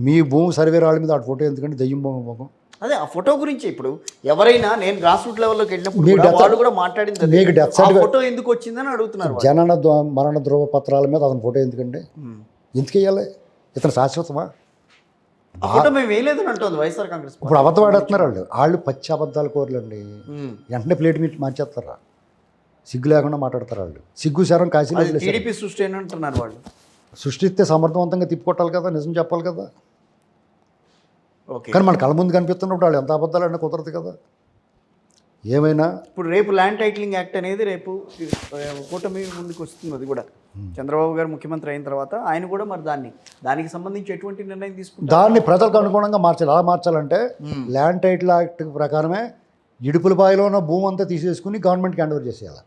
మీ భూమి సర్వే రాళ్ళ మీద ఆ ఫోటో ఎందుకంటే దయ్యం భూమి. అదే ఆ ఫోటో గురించి ఇప్పుడు ఎవరైనా నేను గ్రాస్ రూట్ లెవెల్లోకి వెళ్ళినప్పుడు వాళ్ళు కూడా మాట్లాడింది, మీకు డెత్ సర్టిఫికేట్ ఫోటో ఎందుకు వచ్చిందని అడుగుతున్నారు. జనన మరణ ధ్రువ పత్రాల మీద అతని ఫోటో ఎందుకండి? ఎందుకు వేయాలి? ఇతను శాశ్వతమా? ఫోటో మేము వేయలేదని అంటుంది వైఎస్ఆర్ కాంగ్రెస్. ఇప్పుడు అబద్ధం ఆడేస్తున్నారు వాళ్ళు పచ్చి అబద్ధాలు కోరలండి. వెంటనే ప్లేట్ మీద మార్చేస్తారా? సిగ్గు లేకుండా మాట్లాడతారు వాళ్ళు. సిగ్గు శరం కాశీ టీడీపీ సృష్టి అని అంటున్నారు వాళ్ళు. సృష్టిస్తే సమర్థవంతంగా తిప్పుకొట్టాలి కదా, నిజం చెప్పాలి కదా. ఓకే, కానీ మన కళ్ళ ముందు కనిపిస్తున్నప్పుడు వాళ్ళు ఎంత అబద్ధాలు అంటే కుదరదు కదా. ఏమైనా ఇప్పుడు రేపు ల్యాండ్ టైటిలింగ్ యాక్ట్ అనేది రేపు కూటమి ముందుకు వస్తుంది. అది కూడా చంద్రబాబు గారు ముఖ్యమంత్రి అయిన తర్వాత ఆయన కూడా మరి దానికి సంబంధించి ఎటువంటి నిర్ణయం తీసుకుంటారు? దాన్ని ప్రజలకు అనుగుణంగా మార్చాలి. ఎలా మార్చాలంటే ల్యాండ్ టైటిల్ యాక్ట్ ప్రకారమే ఇడుపులపాయలో ఉన్న భూమి అంతా తీసేసుకుని గవర్నమెంట్కి హ్యాండ్ ఓవర్ చేసేయాలి.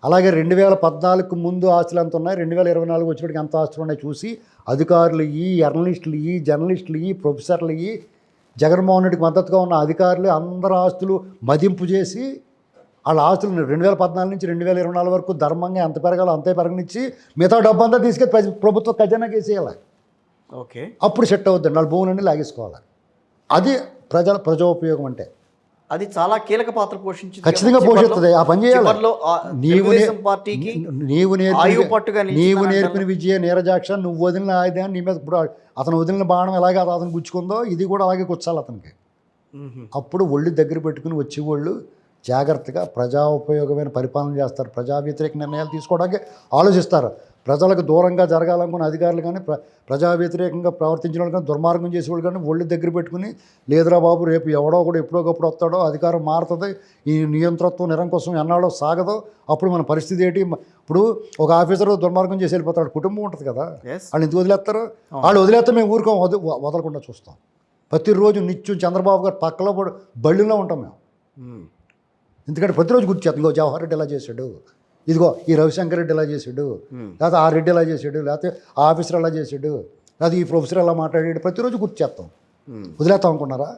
అలాగే 2014 ముందు ఆస్తులు ఎంత ఉన్నాయి, 2024 వచ్చేటికి ఎంత ఆస్తులు ఉన్నాయి చూసి అధికారులు జర్నలిస్టులు జర్నలిస్టులు ప్రొఫెసర్లు జగన్మోహన్ రెడ్డికి మద్దతుగా ఉన్న అధికారులు అందరు ఆస్తులు మదింపు చేసి వాళ్ళ ఆస్తులు 2014 నుంచి 2024 వరకు ధర్మంగా ఎంత పెరగాలో అంతే పెరగనిచ్చి మిగతా డబ్బంతా తీసుకెళ్ళి ప్రభుత్వ ఖజానాకి వేసేయాలి. ఓకే, అప్పుడు సెట్ అవుతుంది. వాళ్ళ భూములన్నీ లాగేసుకోవాలి. అది ప్రజోపయోగం అంటే. అది చాలా కీలక పాత్ర పోషించింది. ఖచ్చితంగా పోషిస్తుంది. ఆ పని చేయాలి. పార్టీకి నీవు నేర్పిన విజయ నీరజాక్ష, నువ్వు వదిలిన ఆయుధాన్ని నీ మీద ఇప్పుడు అతను వదిలిన బాణం ఎలాగే అతను గుచ్చుకుందో ఇది కూడా అలాగే గుచ్చాలి అతనికి. అప్పుడు ఒళ్ళు దగ్గర పెట్టుకుని వచ్చేవాళ్ళు జాగ్రత్తగా ప్రజా ఉపయోగమైన పరిపాలన చేస్తారు. ప్రజా వ్యతిరేక నిర్ణయాలు తీసుకోవడానికి ఆలోచిస్తారు. ప్రజలకు దూరంగా జరగాలనుకున్న అధికారులు కానీ ప్రజా వ్యతిరేకంగా ప్రవర్తించిన వాళ్ళు కానీ దుర్మార్గం చేసేవాళ్ళు కానీ ఒళ్ళు దగ్గర పెట్టుకుని లేదురా బాబు రేపు ఎవడో కూడా ఎప్పుడోకప్పుడు వస్తాడో, అధికారం మారుతుంది, ఈ నియంతృత్వం నిరంకుశం ఎన్నాడో సాగదో, అప్పుడు మన పరిస్థితి ఏంటి. ఇప్పుడు ఒక ఆఫీసర్ దుర్మార్గం చేసి వెళ్ళిపోతాడు, కుటుంబం ఉంటుంది కదా, వాళ్ళు ఎందుకు వదిలేస్తారు? వాళ్ళు వదిలేస్తే మేము ఊరుకోం, వదలకుండా చూస్తాం. ప్రతిరోజు నిత్యం చంద్రబాబు గారు పక్కలో బళ్ళులో ఉంటాం మేము. ఎందుకంటే ప్రతిరోజు గుర్తు ఇదిగో జవహర్ రెడ్డి ఎలా చేశాడు, ఇదిగో ఈ రవిశంకర్ రెడ్డి ఎలా చేశాడు, లేకపోతే ఆ రెడ్డి ఎలా చేశాడు, లేకపోతే ఆ ఆఫీసర్ ఎలా చేశాడు, లేకపోతే ఈ ప్రొఫెసర్ ఎలా మాట్లాడాడు, ప్రతిరోజు గుర్తు చేస్తాం. వదిలేస్తాం అనుకున్నారా?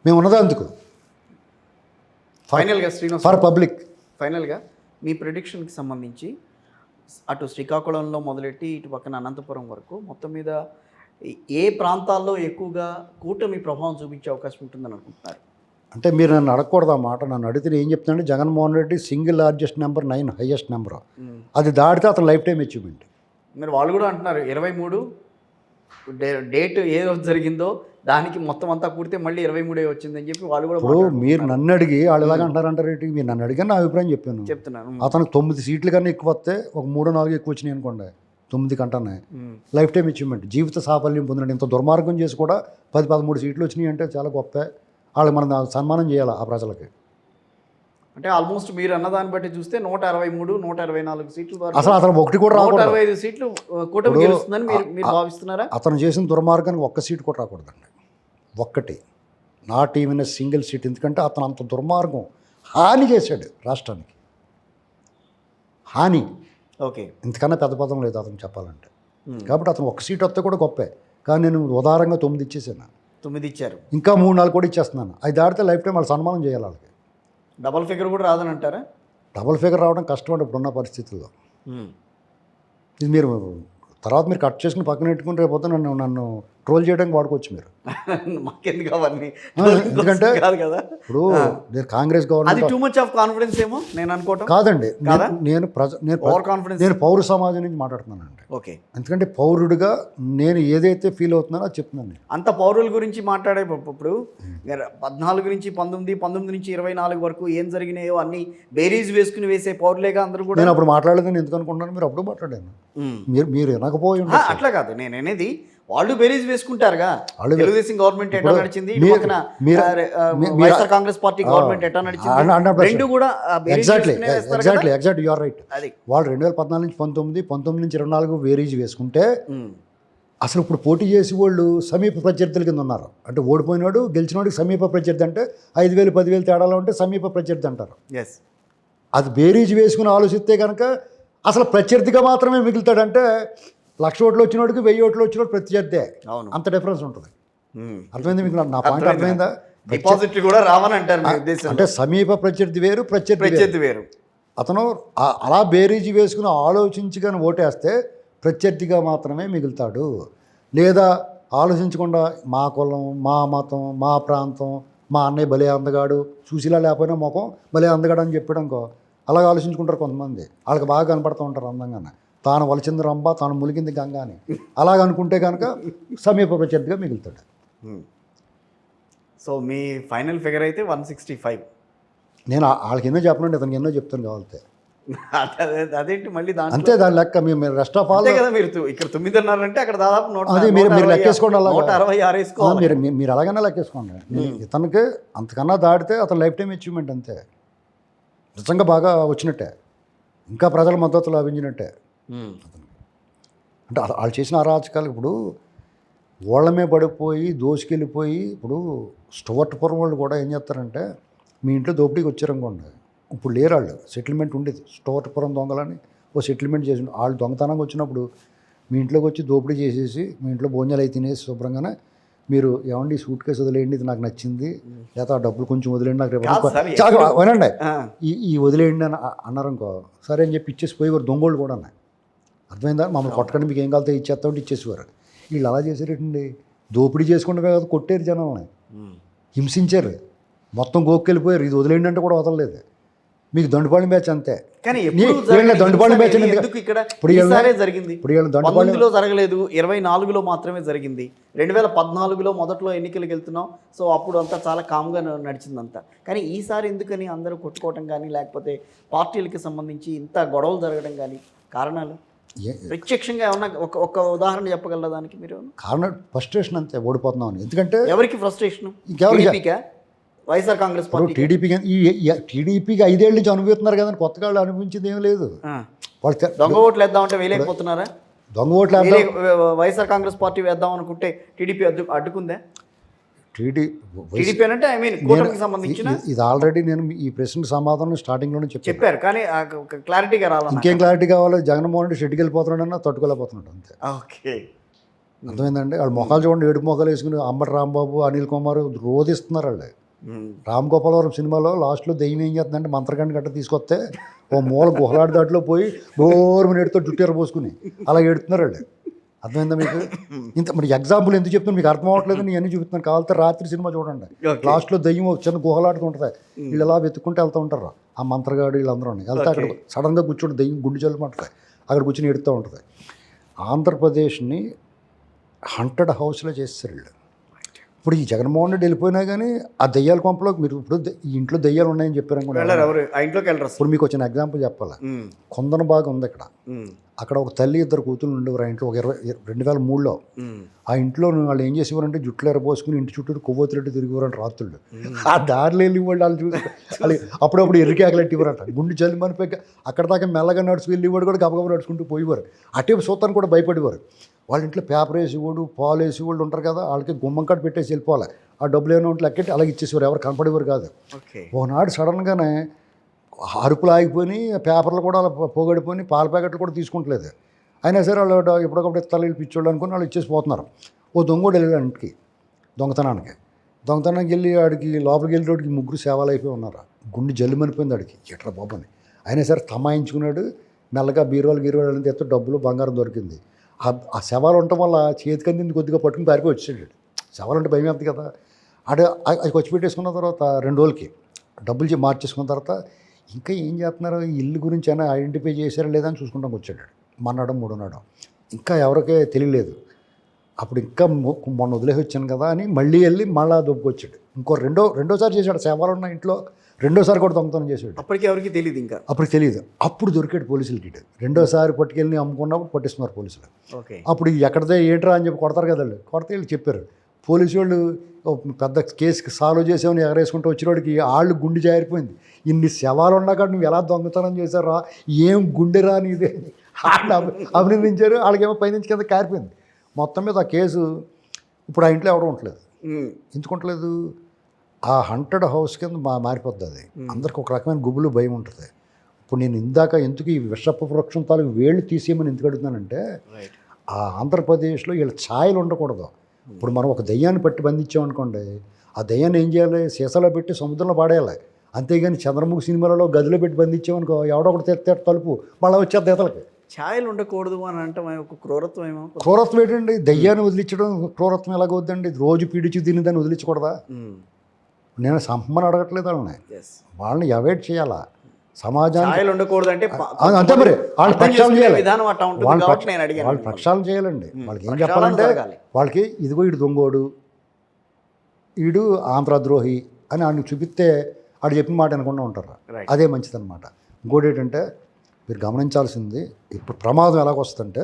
మేము ఉన్నదా అందుకు ఫైనల్గా శ్రీనివాస్ ఫర్ పబ్లిక్. ఫైనల్గా మీ ప్రిడిక్షన్కి సంబంధించి అటు శ్రీకాకుళంలో మొదలెట్టి ఇటు పక్కన అనంతపురం వరకు మొత్తం మీద ఏ ప్రాంతాల్లో ఎక్కువగా కూటమి ప్రభావం చూపించే అవకాశం ఉంటుందని అనుకుంటున్నారు? అంటే మీరు నన్ను అడగకూడదు ఆ మాట. నన్ను అడిగితే ఏం చెప్తానంటే Jaganmohan Reddy single largest number 9 highest number. అది దాటితే అతను లైఫ్ టైం అచీవ్మెంట్. మరి వాళ్ళు కూడా అంటున్నారు 23 డేట్ ఏ రోజు జరిగిందో దానికి మొత్తం అంతా కూడితే మళ్ళీ 23 వచ్చిందని చెప్పి వాళ్ళు కూడా. ఇప్పుడు మీరు నన్ను అడిగి వాళ్ళు ఎలాగ అంటారంటారు ఏంటి? మీరు నన్ను అడిగాను, నా అభిప్రాయం చెప్తున్నాను. అతనికి 9 సీట్లు కన్నా ఎక్కువ వస్తే ఒక 3-4 ఎక్కువ వచ్చినాయి అనుకోండి, 9 కంటానే లైఫ్ టైం అచీవ్మెంట్, జీవిత సాఫల్యం పొందినట్టు. ఇంత దుర్మార్గం చేసి కూడా 10-13 సీట్లు వచ్చినాయి అంటే చాలా గొప్ప. వాళ్ళకి మనం సన్మానం చేయాలి ఆ ప్రజలకి. అంటే ఆల్మోస్ట్ మీరు అన్నదాన్ని బట్టి చూస్తే 123-124 సీట్లు, అసలు ఒకటి కూడా రాకూడదు. 165 సీట్లు కూటమి గెలుస్తుందని మీరు భావిస్తున్నారా? అతను చేసిన దుర్మార్గానికి ఒక్క సీటు కూడా రాకూడదండి. ఒక్కటి, not even a single seat. ఎందుకంటే అతను అంత దుర్మార్గం హాని చేశాడు రాష్ట్రానికి, హాని. ఓకే, ఇంతకన్నా పెద్ద పదం లేదు అతను చెప్పాలంటే. కాబట్టి అతను ఒక్క సీట్ వస్తే కూడా గొప్పే. కానీ నేను ఉదారంగా 9 ఇచ్చేసాను. 9 ఇచ్చారు, ఇంకా 3-4 కూడా ఇచ్చేస్తున్నాను. అది దాటితే లైఫ్ టైం వాళ్ళు సన్మానం చేయాలి. వాళ్ళకి డబల్ ఫిగర్ కూడా రాదని అంటారా? డబల్ ఫిగర్ రావడం కష్టం అండి ఇప్పుడున్న పరిస్థితుల్లో. ఇది మీరు తర్వాత మీరు కట్ చేసుకుని పక్కన పెట్టుకుని రేపు నన్ను ట్రోల్ చేయడానికి వాడుకోవచ్చు మీరు. మాకెందుకు అవన్నీ? ఎందుకంటే కాదు కదా, ఇప్పుడు నేను Congress government too much of confidence ఏమో నేను అనుకోవటం కాదండి. నేను పౌర సమాజం నుంచి మాట్లాడుతున్నానండి. ఓకే, ఎందుకంటే పౌరుడిగా నేను ఏదైతే ఫీల్ అవుతున్నానో అది చెప్తున్నాను. నేను అంత పౌరుల గురించి మాట్లాడే ఇప్పుడు 14 నుంచి 19 నుంచి 24 వరకు ఏం జరిగినాయో అన్ని బేరీజ్ వేసుకుని వేసే పౌరులేగా అందరూ కూడా. నేను అప్పుడు మాట్లాడలేదని ఎందుకు అనుకుంటున్నాను? మీరు అప్పుడు మాట్లాడాను, మీరు వినకపోయి. అట్లా కాదు నేను అనేది, వాళ్ళు బేరీజ్ వేసుకుంటారుగా. తెలుగుదేశం గవర్నమెంట్ ఎట్లా నడిచింది, వైఎస్ఆర్ కాంగ్రెస్ పార్టీ గవర్నమెంట్ ఎట్లా నడిచింది, రెండు కూడా ఎగ్జాక్ట్లీ యు ఆర్ రైట్. వాళ్ళు 2014 నుంచి 19 నుంచి 24 వేరీజ్ వేసుకుంటే అసలు ఇప్పుడు పోటీ చేసి వాళ్ళు సమీప ప్రత్యర్థుల కింద ఉన్నారు. అంటే ఓడిపోయినాడు గెలిచినోడికి సమీప ప్రత్యర్థి అంటే 5,000 10,000 తేడాలో ఉంటే సమీప ప్రత్యర్థి అంటారు. అది బేరీజ్ వేసుకుని ఆలోచిస్తే కనుక అసలు ప్రత్యర్థిగా మాత్రమే మిగులుతాడంటే 1,00,000 ఓట్లు వచ్చినోడికి 1,000 ఓట్లు వచ్చినోడు ప్రత్యర్థే. అంత డిఫరెన్స్ ఉంటుంది. అర్థమైంది మీకు? నా పాయింట్ అర్థమైందా? డిపాజిట్లు కూడా రావని అంటారు అంటే సమీప ప్రత్యర్థి వేరు, ప్రత్యర్థి వేరు. అతను అలా బేరీజీ వేసుకుని ఆలోచించి కానీ ఓటేస్తే ప్రత్యర్థిగా మాత్రమే మిగులుతాడు. లేదా ఆలోచించకుండా మా కులం, మా మతం, మా ప్రాంతం, మా అన్నయ్య భలే అందగాడు, చూసిలా లేకపోయినా ముఖం భలే అందగాడు అని చెప్పాడనుకో, అలాగ ఆలోచించుకుంటారు కొంతమంది. వాళ్ళకి బాగా కనపడుతూ ఉంటారు అందంగానే, తాను వలచింది రంభ తాను ములిగింది గంగ అని. అలాగ అనుకుంటే కనుక సమీప ప్రత్యర్థిగా మిగులుతాడు. సో మీ ఫైనల్ ఫిగర్ అయితే 165. నేను వాళ్ళకి ఎన్నో చెప్పనండి, అతనికి ఎన్నో చెప్తాను కావాలితే. అదేంటి మళ్ళీ అంతే దాని లెక్క. మేము రెస్ట్ ఆఫ్ ఆల్ కదా, మీరు ఇక్కడ 9 అన్నారంటే అక్కడ దాదాపు అది మీరు లెక్కేసుకోండి. అలా 166 మీరు అలాగైనా లెక్కేసుకోండి. ఇతనికి అంతకన్నా దాటితే అతను లైఫ్ టైం అచీవ్మెంట్ అంతే. నిజంగా బాగా వచ్చినట్టే, ఇంకా ప్రజల మద్దతు లభించినట్టే. అంటే వాళ్ళు చేసిన అరాచకాలు ఇప్పుడు ఓళ్ళమే పడిపోయి దోసుకెళ్ళిపోయి. ఇప్పుడు స్టువర్ట్ పురం వాళ్ళు కూడా ఏం చేస్తారంటే, మీ ఇంట్లో దోపిడీకి వచ్చారనుకోండి, ఇప్పుడు లేరు వాళ్ళు. సెటిల్మెంట్ ఉండేది, స్టోర్పురం దొంగలని ఓ సెటిల్మెంట్ చేసి వాళ్ళు దొంగతనంగా వచ్చినప్పుడు మీ ఇంట్లోకి వచ్చి దోపిడీ చేసేసి మీ ఇంట్లో భోజనాలు అయి తినేసి శుభ్రంగానే మీరు ఏమండి సూట్ కేసు వదిలేయండి, ఇది నాకు నచ్చింది, లేదా ఆ డబ్బులు కొంచెం వదిలేయండి, నాకు రేపు కాదు సార్, చాలా వినండి, ఆ, ఈ వదిలేయండి అని అన్నారనుకో, సరే అని చెప్పి ఇచ్చేసి పోయేవారు. దొంగోళ్ళు కూడా ఉన్నాయి, అర్థమైందా? మమ్మల్ని కొట్టకండి, మీకు ఏం కావాలో ఇచ్చేస్తామంటే ఇచ్చేసేవారు. వీళ్ళు అలా చేసేటండి, దోపిడీ చేసుకుంటే కాదు కొట్టేరు జనాలని, హింసించారు, మొత్తం గోక్కెళ్ళిపోయారు. ఇది వదిలేయండి అంటే కూడా వదలలేదు. మీకు దండుపాళెం బ్యాచ్ అంతే. కానీ దండుపాళెం బ్యాచ్ ఎందుకు ఇక్కడ ఈసారే జరిగింది? ఇప్పుడు వీళ్ళ దండుపాళెం 19లో జరగలేదు, 24లో మాత్రమే జరిగింది. 2014లో మొదట్లో ఎన్నికలకు వెళ్తున్నాం, సో అప్పుడు అంతా చాలా కామ్గా నడిచిందంతా. కానీ ఈసారి ఎందుకని అందరూ కొట్టుకోవటం కానీ, లేకపోతే పార్టీలకి సంబంధించి ఇంత గొడవలు జరగడం కానీ కారణాలు ప్రత్యక్షంగా ఏమన్నా ఒక ఉదాహరణ చెప్పగలరా దానికి మీరు? కారణం ఫ్రస్ట్రేషన్ అంతే, ఓడిపోతున్నాం అని. ఎందుకంటే ఎవరికి ఫ్రస్ట్రేషన్? ఇంకెవరికి? వైఎస్ఆర్ కాంగ్రెస్ పార్టీ. టీడీపీకి 5 ఏళ్ళ నుంచి అనుభవిస్తున్నారు కదా, కొత్తగా వాళ్ళు అనిపించింది ఏం లేదు. వాళ్ళు దొంగ ఓట్లు వేద్దామంటే వేయలేకపోతున్నారా? దొంగ ఓట్లు వైఎస్ఆర్ కాంగ్రెస్ పార్టీ వేద్దాం అనుకుంటే టీడీపీ అడ్డుకుందా? టీడీపీ అంటే ఐ మీన్ కూటమికి సంబంధించిన ఇది ఆల్రెడీ నేను ఈ ప్రశ్నకు సమాధానం స్టార్టింగ్లోనే చెప్పారు, కానీ క్లారిటీగా రావాలి. ఇంకేం క్లారిటీ కావాలి? జగన్మోహన్ రెడ్డి షెడ్కి వెళ్ళిపోతున్నాడన్నా తట్టుకోలేకపోతున్నాడు అంతే. ఓకే, అర్థమైందండి. వాళ్ళు మొఖాలు చూడండి, ఏడు మొఖాలు వేసుకుని అంబటి రాంబాబు, అనిల్ కుమార్ రోధిస్తున్నారు. వాళ్ళు రామ్ గోపాలవరం సినిమాలో లాస్ట్లో దెయ్యం ఏం చేస్తుందంటే మంత్రగండి గట్ట తీసుకొస్తే ఓ మూల గుహలాడి దాంట్లో పోయి బోర్మని ఎడుతో జుట్టేర పోసుకుని అలా ఎడుతున్నారు వాళ్ళు. అర్థమైందా మీకు? ఇంత మరి ఎగ్జాంపుల్ ఎందుకు చెప్తున్నాను మీకు అర్థం అవ్వట్లేదు, నేను అన్నీ చూపుతున్నాను. కావాలంటే రాత్రి సినిమా చూడండి, లాస్ట్లో దెయ్యం ఒక చిన్న గుహలాడుతుంటుంది, వీళ్ళు ఎలా వెతుక్కుంటూ వెళ్తూ ఉంటారు. ఆ మంత్రగాడు వీళ్ళందరూ వెళ్తే అక్కడ సడన్గా కూర్చోండి, దెయ్యం గుండు చల్లమంటుంది, అక్కడ కూర్చొని ఎడుతూ ఉంటుంది. ఆంధ్రప్రదేశ్ని హంటెడ్ హౌస్లో చేస్తారు వీళ్ళు. ఇప్పుడు ఈ జగన్మోహన్ రెడ్డి వెళ్ళిపోయినా కానీ ఆ దెయ్యాల కొంపలో మీరు ఇప్పుడు ఈ ఇంట్లో దెయ్యాలు ఉన్నాయని చెప్పారు అనుకోండి. ఇప్పుడు మీకు వచ్చిన ఎగ్జాంపుల్ చెప్పాలా, కొందన బాగా ఉంది ఇక్కడ. అక్కడ ఒక తల్లి 2 కూతుళ్ళు ఉండేవారు ఆ ఇంట్లో. ఒక 2003లో ఆ ఇంట్లో వాళ్ళు ఏం చేసేవారంటే జుట్లు ఎరబోసుకుని ఇంటి చుట్టూ కొవ్వొత్తులెట్టు తిరిగివారంట రాత్రుళ్ళు. ఆ దారిలో వెళ్ళి వాళ్ళు చూసి వాళ్ళు అప్పుడప్పుడు ఎర్రికేకలెట్టి ఇవ్వరంట, గుండు జల్లి మనిపోయి అక్కడ దాకా మెల్లగా నడుచుకు వెళ్ళేవాడు కూడా గబగబా నడుచుకుంటూ పోయేవారు. అటే సూత్రాన్ని కూడా భయపడేవారు. వాళ్ళ ఇంట్లో పేపర్ వేసేవాడు, పాలు వేసేవాళ్ళు ఉంటారు కదా, వాళ్ళకి గుమ్మం కాడ పెట్టేసి వెళ్ళిపోవాలి. ఆ డబ్బులు ఏమైనా ఉంటే లెక్కెట్టి అలాగే ఇచ్చేసేవారు, ఎవరు కనపడేవారు కాదు. ఒకనాడు సడన్గానే అరుపులు ఆగిపోయి పేపర్లు కూడా అలా పోగడిపోయి పాల ప్యాకెట్లు కూడా తీసుకుంటలేదు. అయినా సరే వాళ్ళు ఎప్పటికప్పుడు తల్లి పిచ్చోళ్ళు అనుకుని వాళ్ళు ఇచ్చేసి పోతున్నారు. ఓ దొంగోడు వెళ్ళాడు ఇంటికి దొంగతనానికి వెళ్ళి ఆడికి లోపలికి వెళ్ళేటోడికి 3 సేవలు అయిపోయి ఉన్నారు. గుండె జల్లుమనిపోయింది ఆడికి, ఎట్లా బాబని. అయినా సరే తమాయించుకున్నాడు. మెల్లగా బీరువాలు తెస్తే డబ్బులు బంగారం దొరికింది. ఆ శవాలు ఉండటం వల్ల చేతికి అందింది కొద్దిగా పట్టుకుని పారిపోయి వచ్చాడు. శవాలు అంటే భయం అవుతుంది కదా. అది ఖర్చు పెట్టేసుకున్న తర్వాత 2 రోజులకి డబ్బులు మార్చేసుకున్న తర్వాత ఇంకా ఏం చేస్తున్నారు, ఈ ఇల్లు గురించి అయినా ఐడెంటిఫై చేశారా లేదా అని చూసుకుంటాం వచ్చాడు. మన్నాడు 3 నాడు ఇంకా ఎవరికే తెలియలేదు. అప్పుడు ఇంకా మొన్న వదిలేసి వచ్చాను కదా అని మళ్ళీ వెళ్ళి మళ్ళా దొబ్బుకొచ్చాడు. రెండోసారి చేశాడు. శవాలు ఉన్న ఇంట్లో రెండోసారి కూడా దొంగతనం చేశాడు. అప్పటికి ఎవరికి తెలియదు, ఇంకా అప్పుడు తెలియదు. అప్పుడు దొరికాడు పోలీసులకి. రెండోసారి పట్టుకెళ్ళి అమ్ముకున్నప్పుడు పట్టిస్తున్నారు పోలీసులు. అప్పుడు ఎక్కడదే ఏంట్రా అని చెప్పి కొడతారు కదా, వాళ్ళు కొడితే వీళ్ళు చెప్పారు. పోలీసు వాళ్ళు పెద్ద కేసుకి సాల్వ్ చేసామని ఎగరేసుకుంటూ వచ్చినోడికి వాళ్ళు గుండె జారిపోయింది. ఇన్ని శవాలు ఉన్నాక నువ్వు ఎలా దొంగతనం చేశారా, ఏం గుండె రాని ఇదే అభినందించారు. వాళ్ళకేమో పైనుంచి కింద కారిపోయింది. మొత్తం మీద ఆ కేసు ఇప్పుడు ఆ ఇంట్లో ఎవడో ఉండలేదు. ఎందుకు ఉండలేదు? ఆ హంటెడ్ హౌస్ కింద మారిపోద్ది. అది అందరికి ఒక రకమైన గుబులు భయం ఉంటుంది. ఇప్పుడు నేను ఇందాక ఎందుకు ఈ విషపు వృక్షం తాలూకు వేళ్ళు తీసేయమని ఎందుకు అడుగుతున్నానంటే, ఆ ఆంధ్రప్రదేశ్లో వీళ్ళ ఛాయలు ఉండకూడదు. ఇప్పుడు మనం ఒక దెయ్యాన్ని పట్టి బంధించామనుకోండి, ఆ దెయ్యాన్ని ఏం చేయాలి, సీసాలో పెట్టి సముద్రంలో పాడేయాలి. అంతేగాని చంద్రముఖి సినిమాలలో గదిలో పెట్టి బంధించామనుకో, ఎవడో ఒకటి తెస్తాడు తలుపు, మళ్ళీ వచ్చేది ఈతలకి. ఛాయలు ఉండకూడదు అని అంటే ఒక క్రూరత్వం ఏమో. క్రూరత్వం ఏంటండి? దెయ్యాన్ని వదిలించడం క్రూరత్వం ఎలాగొద్దండి? రోజు పీడిచి తినేదాన్ని వదిలించకూడదా? నేను సంపమని అడగట్లేదు వాళ్ళని, వాళ్ళని అవాయిడ్ చేయాలా. సమాజాన్ని ఉండకూడదు అంటే అంతే. మరి వాళ్ళ ప్రక్షాళన చేయాలి, వాళ్ళ ప్రక్షాళన చేయాలండి. వాళ్ళకి ఏం చెప్పాలంటే, వాళ్ళకి ఇదిగో ఈడు దొంగోడు, ఈడు ఆంధ్రద్రోహి అని ఆయన చూపిస్తే ఆడు చెప్పిన మాట అనుకుండా ఉంటారు. అదే మంచిదన్నమాట. ఇంకోటి ఏంటంటే మీరు గమనించాల్సింది, ఇప్పుడు ప్రమాదం ఎలాగొస్తుందంటే,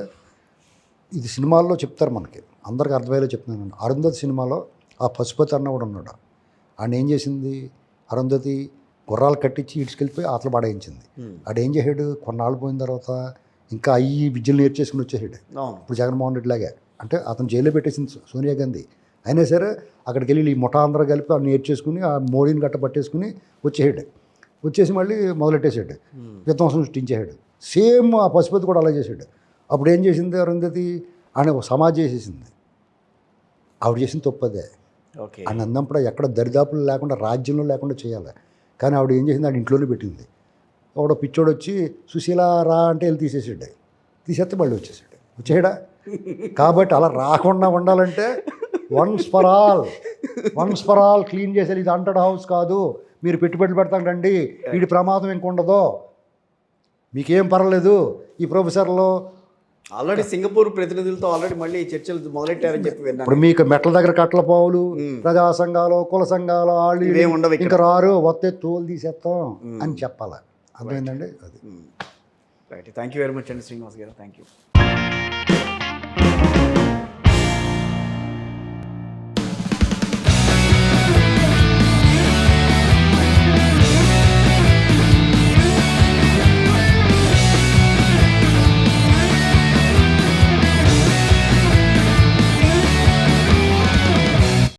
ఇది సినిమాల్లో చెప్తారు మనకి, అందరికి అర్థమయ్యేలా చెప్తున్నాను. అరుంధతి సినిమాలో ఆ పశుపతి అన్న కూడా ఉన్నాడు. ఆయన ఏం చేసింది, అరుంధతి గుర్రాలు కట్టించి ఇటుకెళ్ళిపోయి ఆటలు పాడేయించింది. ఆడు ఏం చేసాడు, కొన్నాళ్ళు పోయిన తర్వాత ఇంకా అయ్యి విద్యలు నేర్చేసుకుని వచ్చేసాడు. ఇప్పుడు జగన్మోహన్ రెడ్డి లాగే, అంటే అతను జైల్లో పెట్టేసింది సోనియా గాంధీ. అయినా సరే అక్కడికి వెళ్ళి ఈ ముఠా అందరూ కలిపి ఆ నేర్చేసుకుని ఆ మోడీని గట్ట పట్టేసుకుని వచ్చేసాడు. వచ్చేసి మళ్ళీ మొదలెట్టేసాడు, విధ్వంసం సృష్టించాడు. సేమ్ ఆ పశుపతి కూడా అలా చేశాడు. అప్పుడు ఏం చేసింది అరుంధతి, ఆయన సమాధి చేసేసింది. ఆవిడ చేసిన తప్పదే. ఓకే. ఆయన అన్నప్పుడు ఎక్కడ దరిదాపులు లేకుండా రాజ్యంలో లేకుండా చేయాలి. కానీ ఆవిడ ఏం చేసింది, ఆవిడ ఇంట్లోనే పెట్టింది. ఆవిడ పిచ్చోడు వచ్చి సుశీల రా అంటే వెళ్ళి తీసేసాడు. తీసేస్తే మళ్ళీ వచ్చేసాడా. కాబట్టి అలా రాకుండా ఉండాలంటే వన్స్ ఫర్ ఆల్ క్లీన్ చేసేది. ఇది అంటడ్ హౌస్ కాదు, మీరు పెట్టుబడులు పెడతాం రండి, వీడి ప్రమాదం ఇంకుండదు, మీకేం పర్వాలేదు. ఈ ప్రొఫెసర్లో ఆల్రెడీ సింగపూర్ ప్రతినిధులతో ఆల్రెడీ మళ్ళీ చర్చలు మొదలెట్టారని చెప్పి విన్నాను. ఇప్పుడు మీకు మెట్ల దగ్గర కట్ల పావులు, ప్రజా సంఘాలు, కుల సంఘాలు వాళ్ళు ఇంకా రారు, వస్తే తోలు తీసేస్తాం అని చెప్పాలి. అర్థమైందండి అది. Right. Thank you very much అండి శ్రీనివాస్ గారు. Thank you.